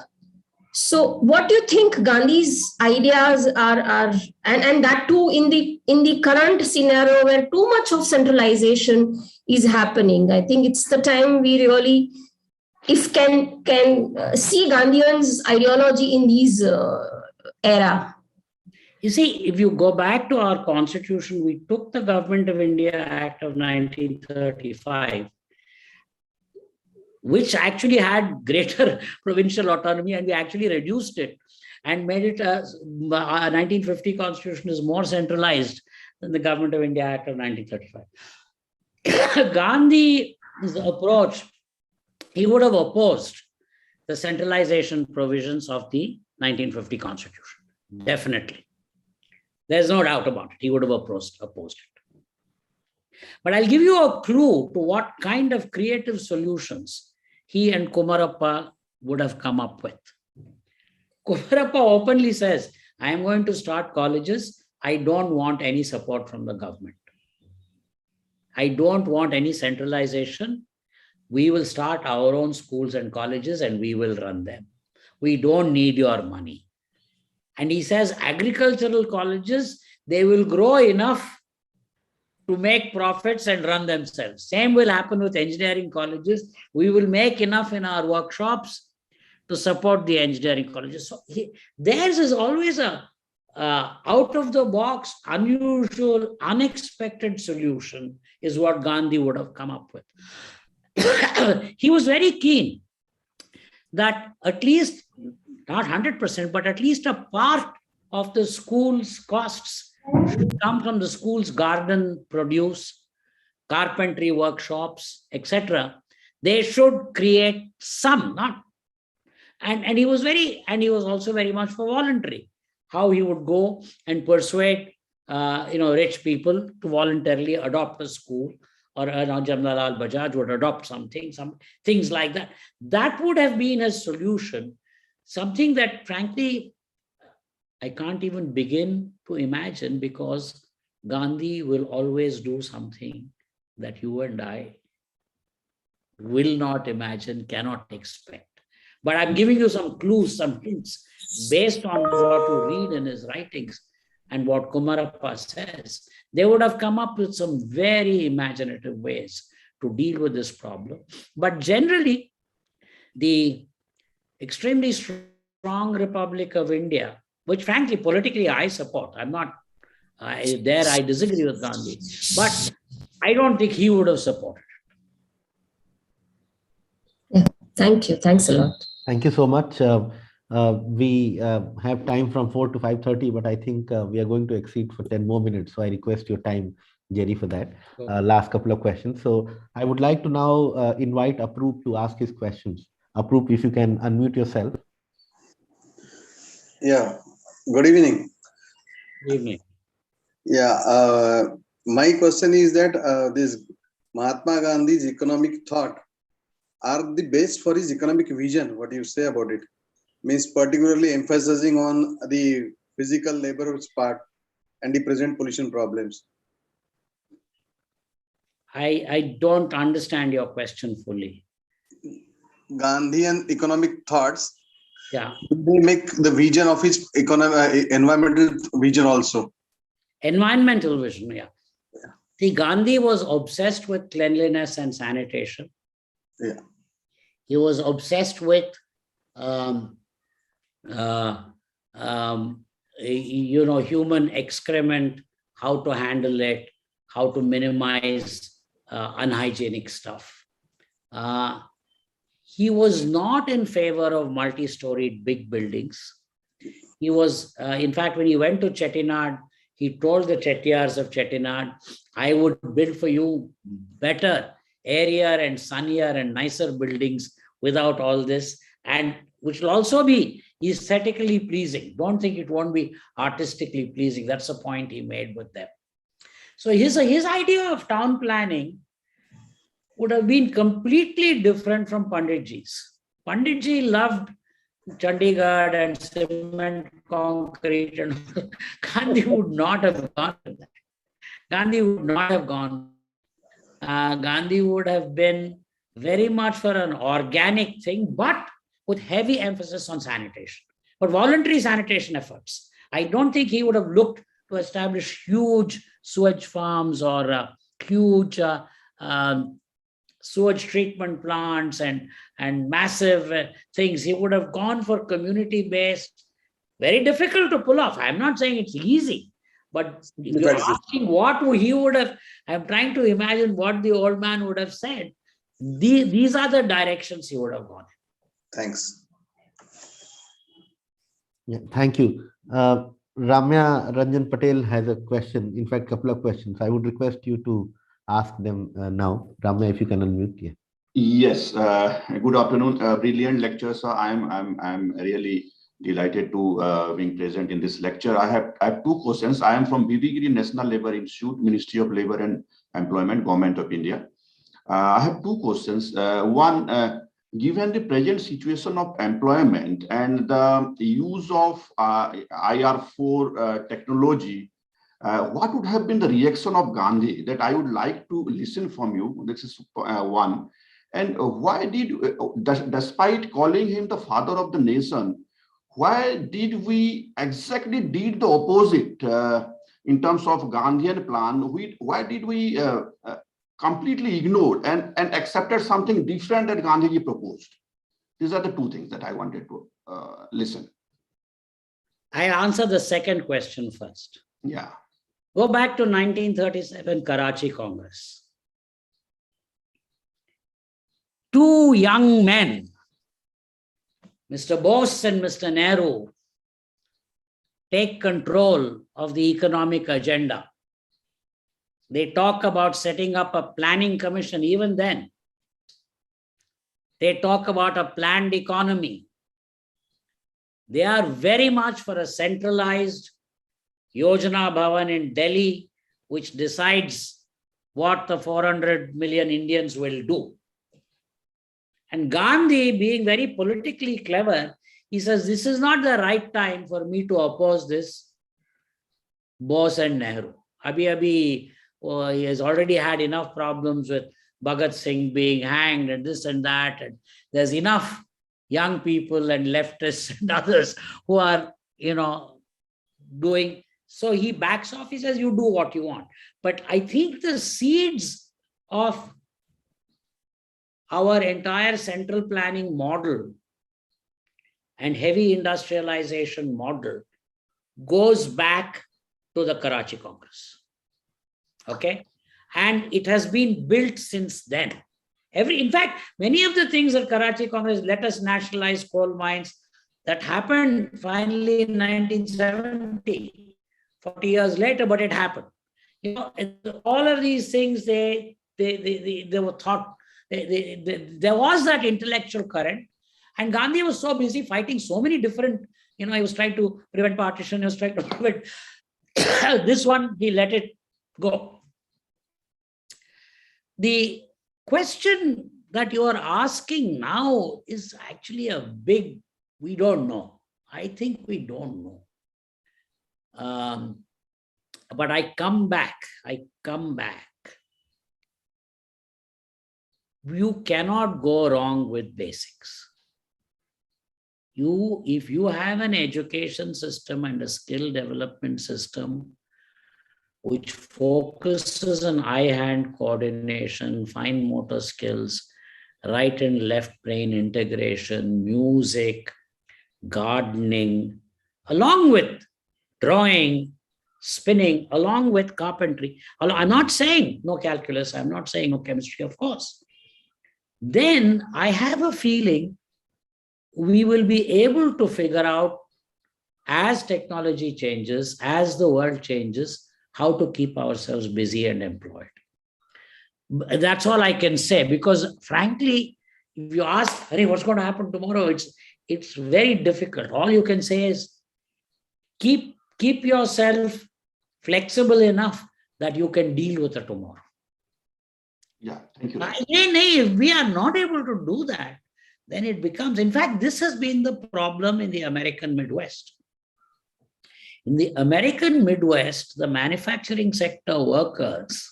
So, what do you think Gandhi's ideas are, and that too in the current scenario where too much of centralization is happening? I think it's the time we really, if can see Gandhian's ideology in these era. You see, if you go back to our constitution, we took the Government of India Act of 1935, which actually had greater provincial autonomy, and we actually reduced it and made it a 1950 constitution is more centralized than the Government of India Act of 1935. Gandhi's approach, he would have opposed the centralization provisions of the 1950 constitution, definitely. There's no doubt about it. He would have opposed it. But I'll give you a clue to what kind of creative solutions he and Kumarappa would have come up with. Kumarappa openly says, I am going to start colleges. I don't want any support from the government. I don't want any centralization. We will start our own schools and colleges and we will run them. We don't need your money. And he says agricultural colleges, they will grow enough to make profits and run themselves. Same will happen with engineering colleges. We will make enough in our workshops to support the engineering colleges. So theirs is always a out-of-the-box, unusual, unexpected solution is what Gandhi would have come up with. He was very keen that at least, not 100%, but at least a part of the school's costs should come from the school's garden produce, carpentry workshops, etc. They should create some, not And he was also very much for voluntary. How he would go and persuade rich people to voluntarily adopt a school, or Jamnalal Bajaj would adopt some things like that. That would have been a solution, something that frankly I can't even begin to imagine, because Gandhi will always do something that you and I will not imagine, cannot expect. But I'm giving you some clues, some hints, based on what you read in his writings and what Kumarappa says. They would have come up with some very imaginative ways to deal with this problem. But generally, the extremely strong Republic of India, which frankly, politically, I support. I'm not, I disagree with Gandhi, but I don't think he would have supported. Yeah, thank you. Thanks a lot. Thank you so much. We have time from 4 to 5:30, but I think we are going to exceed for 10 more minutes. So I request your time, Jerry, for that. Last couple of questions. So I would like to now invite Aproop to ask his questions. Aproop, if you can unmute yourself. Yeah, good evening. Good evening. Yeah, my question is that this Mahatma Gandhi's economic thought are the best for his economic vision. What do you say about it? Means particularly emphasizing on the physical labor's part and the present pollution problems. I don't understand your question fully. Gandhian economic thoughts, Yeah. they make the vision of his environmental vision also. Environmental vision, yeah. See, Gandhi was obsessed with cleanliness and sanitation. Yeah. He was obsessed with, human excrement, how to handle it, how to minimize unhygienic stuff. He was not in favor of multi-storied big buildings. He was, in fact, when he went to Chettinad, he told the Chettiars of Chettinad, I would build for you better, airier and sunnier and nicer buildings without all this, and which will also be aesthetically pleasing. Don't think it won't be artistically pleasing. That's the point he made with them. So his idea of town planning would have been completely different from Panditji's. Panditji loved Chandigarh and cement, concrete, and Gandhi would not have gone with that. Gandhi would not have gone. Gandhi would have been very much for an organic thing, but with heavy emphasis on sanitation, but voluntary sanitation efforts. I don't think he would have looked to establish huge sewage farms or huge sewage treatment plants and massive things. He would have gone for community-based, very difficult to pull off. I'm not saying it's easy, but if you're asking what he would have, I'm trying to imagine what the old man would have said. These are the directions he would have gone. Thanks. Yeah, thank you. Ramya Ranjan Patel has a question, in fact, a couple of questions. I would request you to ask them now. Ramya, if you can unmute. Yeah. Yes, good afternoon. Brilliant lecture, sir. I'm really delighted to being present in this lecture. I have two questions. I am from Bibigiri National Labour Institute, Ministry of Labour and Employment, Government of India. I have two questions. One, given the present situation of employment and the use of IR4 technology, what would have been the reaction of Gandhi? That I would like to listen from you. This is one. And why despite calling him the father of the nation, why did we exactly did the opposite in terms of Gandhian plan? Why did we completely ignored and accepted something different that Gandhiji proposed? These are the two things that I wanted to listen. I'll answer the second question first. Yeah. Go back to 1937 Karachi Congress. Two young men, Mr. Bose and Mr. Nehru, take control of the economic agenda. They talk about setting up a planning commission even then. They talk about a planned economy. They are very much for a centralized Yojana Bhavan in Delhi, which decides what the 400 million Indians will do. And Gandhi, being very politically clever, he says, this is not the right time for me to oppose this Bose and Nehru. He has already had enough problems with Bhagat Singh being hanged and this and that. And there's enough young people and leftists and others who are, doing. So he backs off. He says, you do what you want. But I think the seeds of our entire central planning model and heavy industrialization model goes back to the Karachi Congress. Okay? And it has been built since then. In fact, many of the things at Karachi Congress, let us nationalize coal mines, that happened finally in 1970, 40 years later, but it happened. All of these things, they were thought, there was that intellectual current, and Gandhi was so busy fighting so many different, he was trying to prevent partition, he was trying to prevent this one, he let it go. The question that you are asking now is actually a big, we don't know. I think we don't know. But I come back. You cannot go wrong with basics. If you have an education system and a skill development system which focuses on eye-hand coordination, fine motor skills, right and left brain integration, music, gardening, along with drawing, spinning, along with carpentry. I'm not saying no calculus, I'm not saying no chemistry, of course. Then I have a feeling we will be able to figure out, as technology changes, as the world changes, how to keep ourselves busy and employed. That's all I can say, because frankly, if you ask, hey, what's going to happen tomorrow? It's very difficult. All you can say is keep yourself flexible enough that you can deal with it tomorrow. Yeah, thank you. If we are not able to do that, then it becomes, in fact, this has been the problem in the American Midwest. In the American Midwest, the manufacturing sector workers,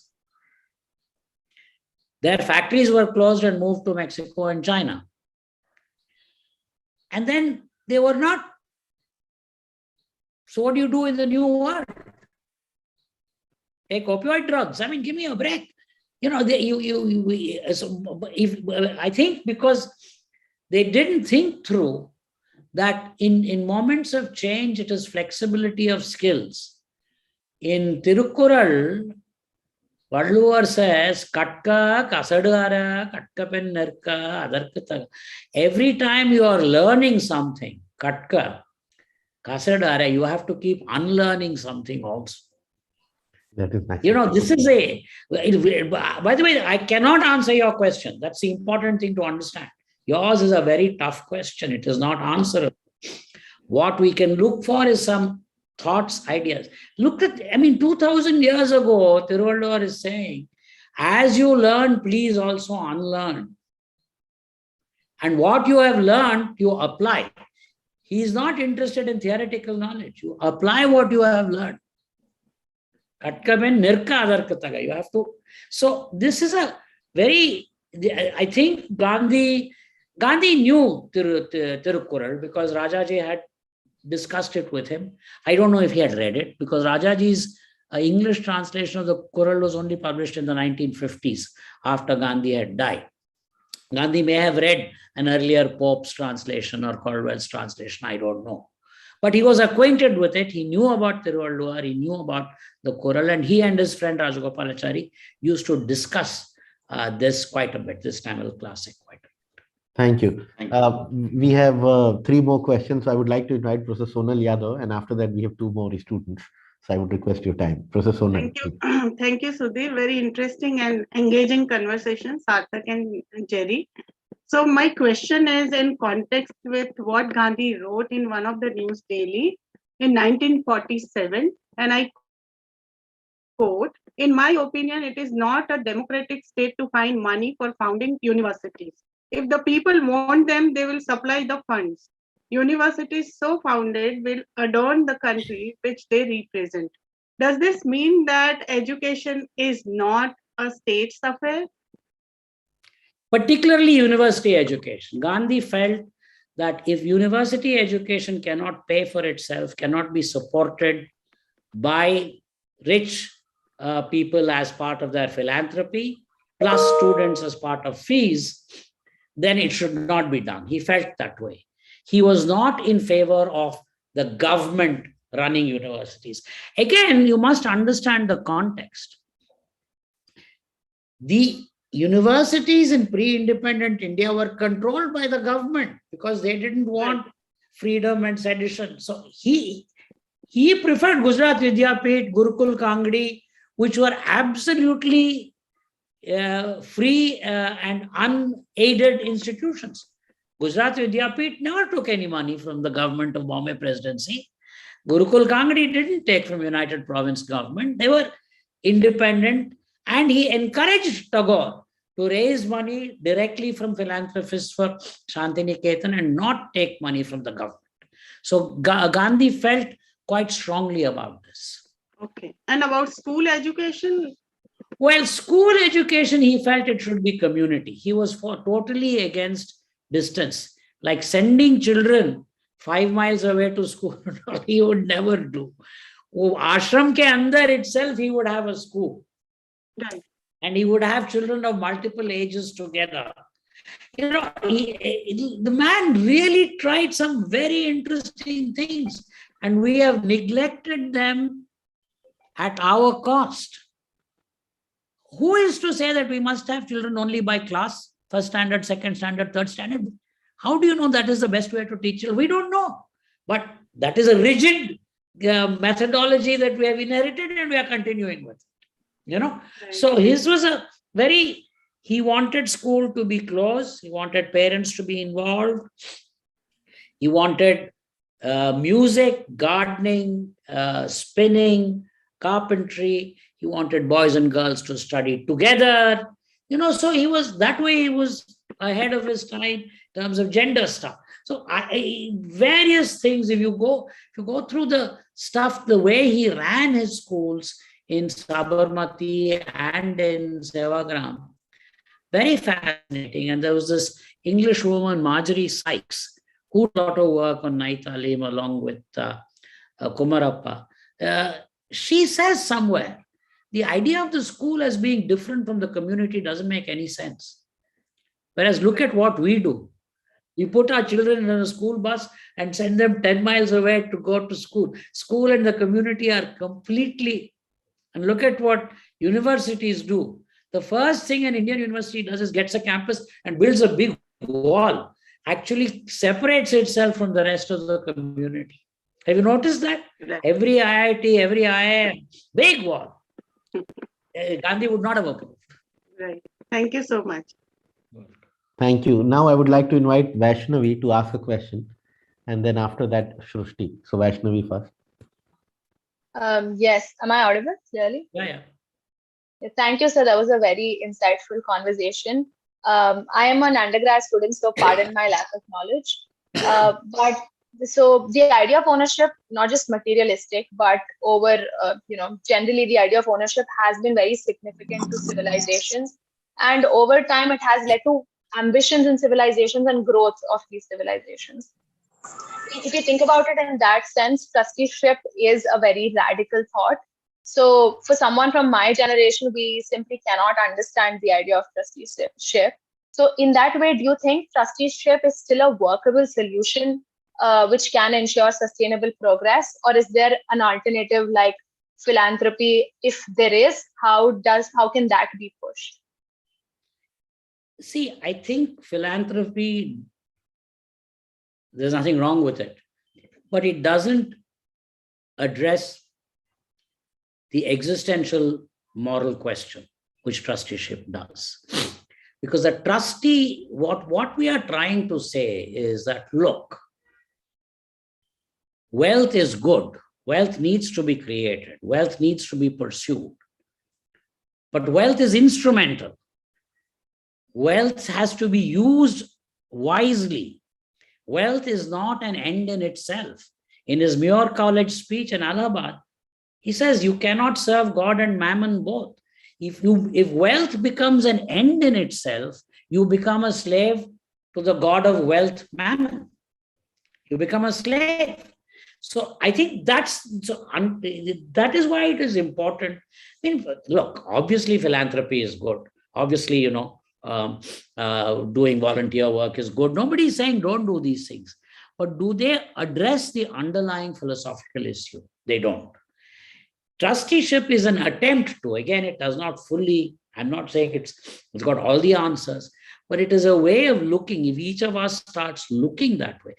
their factories were closed and moved to Mexico and China. And then they were not. So what do you do in the new world? Take opioid drugs. I mean, give me a break. I think because they didn't think through that in moments of change, it is flexibility of skills. In Tirukkural, Valluvar says, Katka, Kasadara, Katkapen Nerka, Adarkata. Every time you are learning something, Katka, Kasadara, you have to keep unlearning something also. That is nice. This is by the way, I cannot answer your question. That's the important thing to understand. Yours is a very tough question. It is not answerable. What we can look for is some thoughts, ideas. 2000 years ago, Tiruvallur is saying, as you learn, please also unlearn. And what you have learned, you apply. He is not interested in theoretical knowledge. You apply what you have learned. You have to. So this is a very, I think Gandhi knew Tirukkural because Rajaji had discussed it with him. I don't know if he had read it because Rajaji's English translation of the Kural was only published in the 1950s after Gandhi had died. Gandhi may have read an earlier Pope's translation or Caldwell's translation, I don't know. But he was acquainted with it. He knew about Tiruvallur, he knew about the Kural, and he and his friend Rajagopalachari used to discuss this quite a bit, this Tamil classic quite a bit. Thank you. We have 3 more questions. I would like to invite Professor Sonal Yadav, and after that we have 2 more students. So I would request your time. Professor Sonal. Thank you. Thank you, Sudhir. Very interesting and engaging conversation, Sarthak and Jerry. So my question is in context with what Gandhi wrote in one of the news daily in 1947, and I quote, "In my opinion, it is not a democratic state to find money for founding universities. If the people want them, they will supply the funds. Universities so founded will adorn the country which they represent." Does this mean that education is not a state's affair? Particularly university education. Gandhi felt that if university education cannot pay for itself, cannot be supported by rich people as part of their philanthropy, plus students as part of fees, then it should not be done. He felt that way. He was not in favor of the government running universities. Again, you must understand the context. The universities in pre-independent India were controlled by the government because they didn't want freedom and sedition. So he preferred Gujarat Vidyapit, Gurukul Kangdi, which were absolutely free and unaided institutions. Gujarat Vidyapit never took any money from the government of Bombay Presidency. Gurukul Kangdi didn't take from United Province government. They were independent, and he encouraged Tagore to raise money directly from philanthropists for Shantiniketan and not take money from the government. So Gandhi felt quite strongly about this. Okay. And about school education? Well, school education, he felt it should be community. He was totally against distance. Like sending children 5 miles away to school, he would never do. Ashram ke andar itself, he would have a school. Right. And he would have children of multiple ages together. You know, the man really tried some very interesting things, and we have neglected them at our cost. Who is to say that we must have children only by class, first standard, second standard, third standard? How do you know that is the best way to teach children? We don't know. But that is a rigid methodology that we have inherited and we are continuing with. You know, right. So his was he wanted school to be close. He wanted parents to be involved. He wanted music, gardening, spinning, carpentry. He wanted boys and girls to study together. You know, so he was that way. He was ahead of his time in terms of gender stuff. So various things. If you go through the stuff, the way he ran his schools in Sabarmati and in Sevagram, very fascinating. And there was this English woman, Marjorie Sykes, who did a lot of work on Naitalim along with Kumarappa. She says somewhere, the idea of the school as being different from the community doesn't make any sense. Whereas look at what we do. We put our children in a school bus and send them 10 miles away to go to school. School and the community are completely, and look at what universities do. The first thing an Indian university does is gets a campus and builds a big wall, actually separates itself from the rest of the community. Have you noticed that? Every IIT, every IIM, big wall. Gandhi would not have approved. Right. Thank you so much. Thank you. Now I would like to invite Vaishnavi to ask a question, and then after that, Shrushti. So Vaishnavi first. Yes. Am I audible clearly? Yeah. Thank you, sir. That was a very insightful conversation. I am an undergrad student, so pardon my lack of knowledge. So the idea of ownership, not just materialistic, but over, generally the idea of ownership has been very significant to civilizations. And over time, it has led to ambitions in civilizations and growth of these civilizations. If you think about it in that sense, trusteeship is a very radical thought. So for someone from my generation, we simply cannot understand the idea of trusteeship. So in that way, do you think trusteeship is still a workable solution which can ensure sustainable progress? Or is there an alternative like philanthropy? If there is, how can that be pushed? See, I think philanthropy, there's nothing wrong with it, but it doesn't address the existential moral question, which trusteeship does. Because the trustee, what we are trying to say is that, look, wealth is good. Wealth needs to be created. Wealth needs to be pursued. But wealth is instrumental. Wealth has to be used wisely. Wealth is not an end in itself. In his Muir College speech in Allahabad, he says you cannot serve God and mammon both. If wealth becomes an end in itself, you become a slave to the god of wealth, mammon. You become a slave. So I think that is why it is important. I mean, look, obviously philanthropy is good. Obviously, doing volunteer work is good. Nobody is saying don't do these things. But do they address the underlying philosophical issue? They don't. Trusteeship is an attempt to, again, it does not fully, I'm not saying it's got all the answers, but it is a way of looking. If each of us starts looking that way.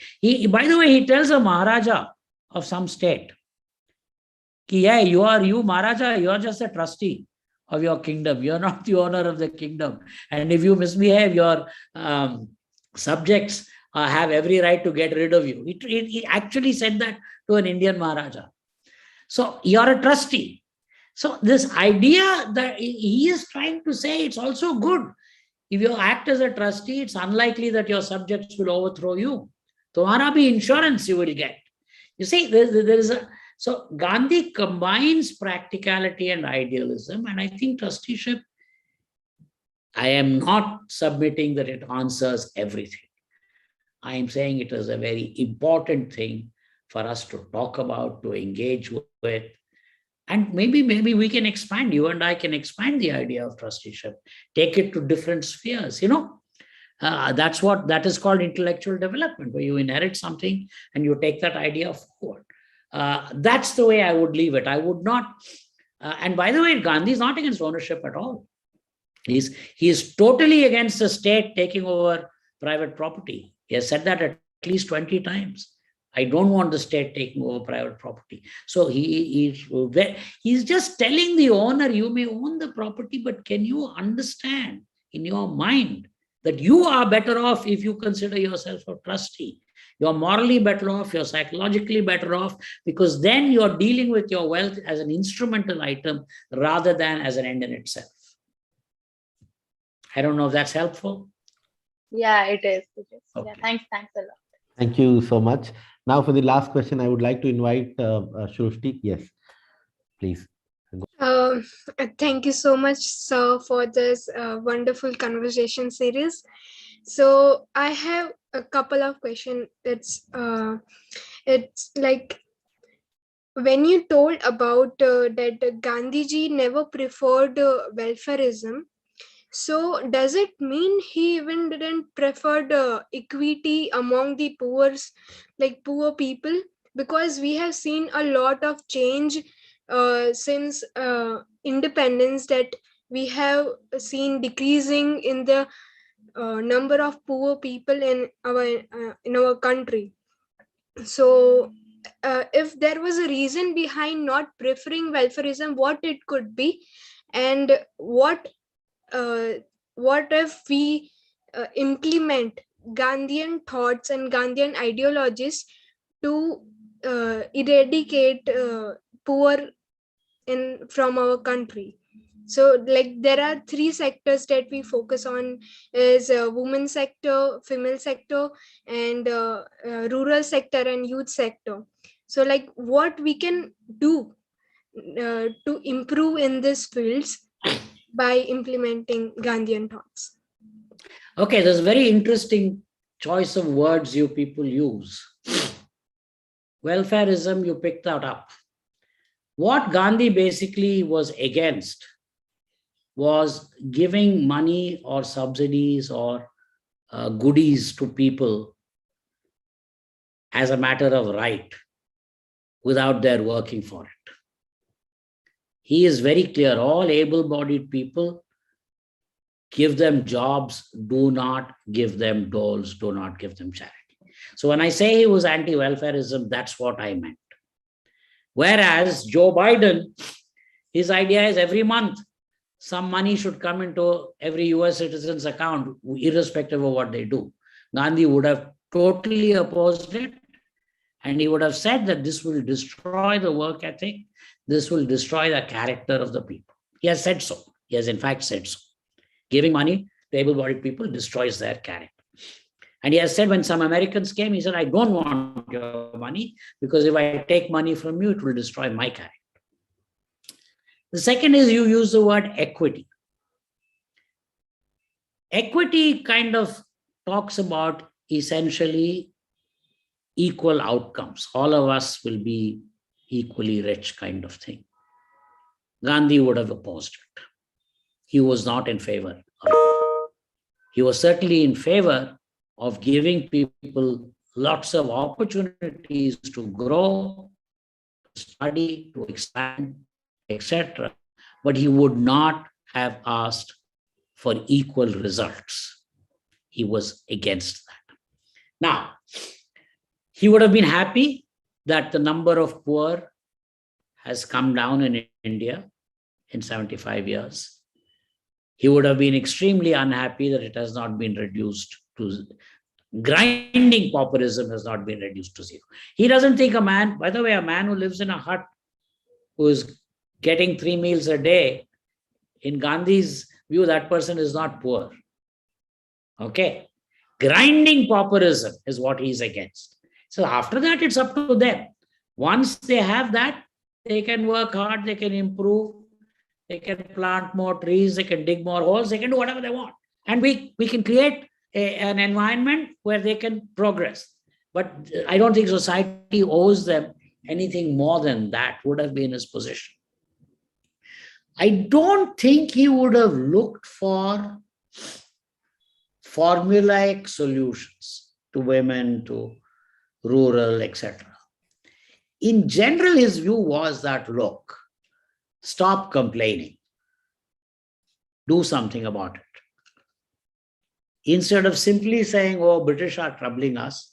By the way, he tells a Maharaja of some state, yeah, you Maharaja, you are just a trustee of your kingdom. You are not the owner of the kingdom. And if you misbehave, your subjects have every right to get rid of you. He actually said that to an Indian Maharaja. So you're a trustee. So this idea that he is trying to say, it's also good. If you act as a trustee, it's unlikely that your subjects will overthrow you. Tumhara bhi insurance you will get. You see, so Gandhi combines practicality and idealism, and I think trusteeship, I am not submitting that it answers everything. I am saying it is a very important thing for us to talk about, to engage with. And maybe we can expand, you and I can expand the idea of trusteeship, take it to different spheres, that is called intellectual development, where you inherit something and you take that idea forward. That's the way I would leave it. I would not, and by the way, Gandhi is not against ownership at all. He is totally against the state taking over private property. He has said that at least 20 times. I don't want the state taking over private property. So he's just telling the owner, you may own the property, but can you understand in your mind that you are better off if you consider yourself a trustee? You're morally better off, you're psychologically better off, because then you're dealing with your wealth as an instrumental item rather than as an end in itself. I don't know if that's helpful. Yeah, it is. Okay. Yeah, thanks a lot. Thank you so much. Now for the last question, I would like to invite Shruti. Yes, please. Thank you so much, sir, for this wonderful conversation series. So I have a couple of questions. It's like when you told about that Gandhiji never preferred welfareism. So does it mean he even didn't prefer the equity among the poor people? Because we have seen a lot of change since independence, that we have seen decreasing in the number of poor people in our country. So if there was a reason behind not preferring welfareism, what it could be, and what if we implement Gandhian thoughts and Gandhian ideologies to eradicate poor from our country? So there are three sectors that we focus on, is women sector, female sector, and rural sector and youth sector. So what we can do to improve in these fields by implementing Gandhian thoughts? Okay, there's a very interesting choice of words you people use. Welfareism, you picked that up. What Gandhi basically was against was giving money or subsidies or goodies to people as a matter of right without their working for it. He is very clear, all able-bodied people, give them jobs, do not give them doles, do not give them charity. So when I say he was anti-welfareism, that's what I meant. Whereas Joe Biden, his idea is every month, some money should come into every US citizen's account, irrespective of what they do. Gandhi would have totally opposed it, and he would have said that this will destroy the work ethic, this will destroy the character of the people. He has said so. He has in fact said so. Giving money to able-bodied people destroys their character. And he has said when some Americans came, he said, I don't want your money because if I take money from you, it will destroy my character. The second is you use the word equity. Equity kind of talks about essentially equal outcomes. All of us will be equally rich kind of thing. Gandhi would have opposed it. He was not in favor of it. He was certainly in favor of giving people lots of opportunities to grow, to study, to expand, etc. But he would not have asked for equal results. He was against that. Now, he would have been happy that the number of poor has come down in India in 75 years. He would have been extremely unhappy that it has not been reduced to grinding pauperism has not been reduced to zero. He doesn't think a man, by the way, a man who lives in a hut who is getting 3 meals a day, in Gandhi's view, that person is not poor. Okay. Grinding pauperism is what he's against. So after that, it's up to them. Once they have that, they can work hard, they can improve, they can plant more trees, they can dig more holes, they can do whatever they want. And we can create an environment where they can progress. But I don't think society owes them anything more than that, would have been his position. I don't think he would have looked for formulaic solutions to women, to rural, etc. In general, his view was that, look, stop complaining. Do something about it. Instead of simply saying, oh, British are troubling us,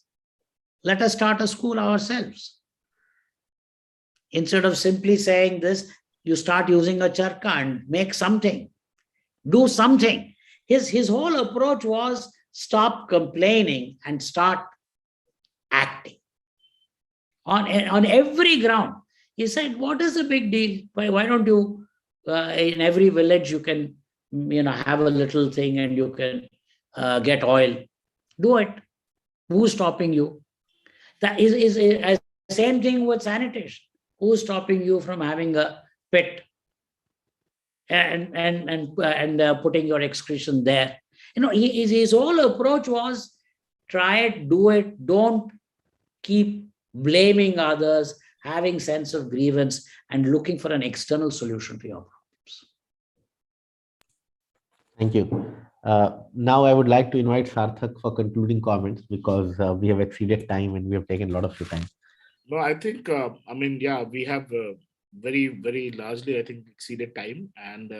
let us start a school ourselves. Instead of simply saying this, you start using a charka and make something. Do something. His whole approach was stop complaining and start acting. On every ground. He said, what is the big deal? Why don't you, in every village, you can have a little thing and you can get oil. Do it. Who's stopping you? That is the same thing with sanitation. Who's stopping you from having a pit and putting your excretion there? His whole approach was try it, do it, don't keep blaming others, having sense of grievance, and looking for an external solution to your problems. Thank you. Now I would like to invite Sarthak for concluding comments because we have exceeded time and we have taken a lot of your time. No, I think, we have very, very largely, I think, exceeded time. And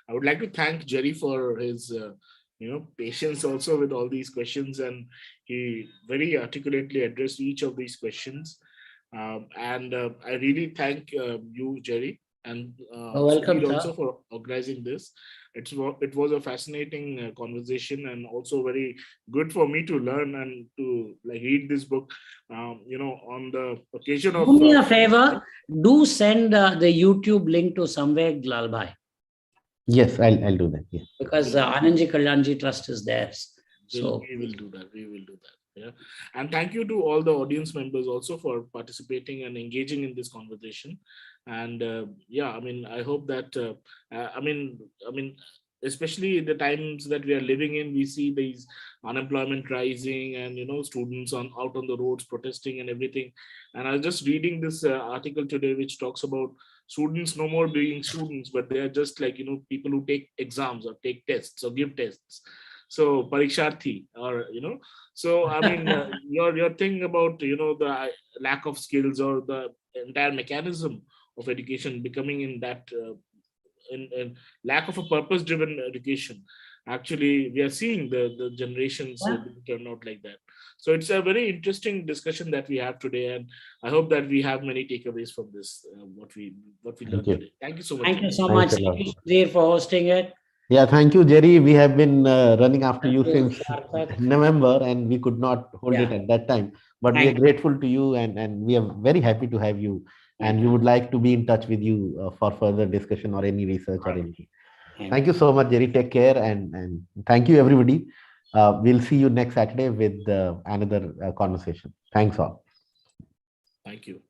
I would like to thank Jerry for his, patience also with all these questions. And he very articulately addressed each of these questions. I really thank you, Jerry, and welcome, also for organizing this. It was a fascinating conversation and also very good for me to learn and to read this book, on the occasion of... Do me a favor, do send the YouTube link to Samveg Lalbhai. Yes, I'll do that. Yeah. Because Anandji Kalyanji Trust is theirs. So we will do that. Yeah. And thank you to all the audience members also for participating and engaging in this conversation. And I hope that, especially the times that we are living in, we see these unemployment rising and, students out on the roads protesting and everything. And I was just reading this article today, which talks about students no more being students, but they are just people who take exams or take tests or give tests. So pariksharthi, or so your thing about the lack of skills or the entire mechanism of education becoming in that in lack of a purpose-driven education. actually we are seeing the generations turn out like that. So it's a very interesting discussion that we have today, and I hope that we have many takeaways from this, what we learned today. Thank you so much. Thank you so Thanks much. a lot. Thank you, Sudhir, for hosting it. Yeah, thank you, Jerry. We have been running after you Thank you, since Sarthak. November, and we could not hold it Yeah. at that time. But we Thank are grateful to you, and we are very happy to have you. And we would like to be in touch with you for further discussion or any research or anything. Thank you so much, Jerry. Take care, and thank you, everybody. We'll see you next Saturday with another conversation. Thanks all. Thank you.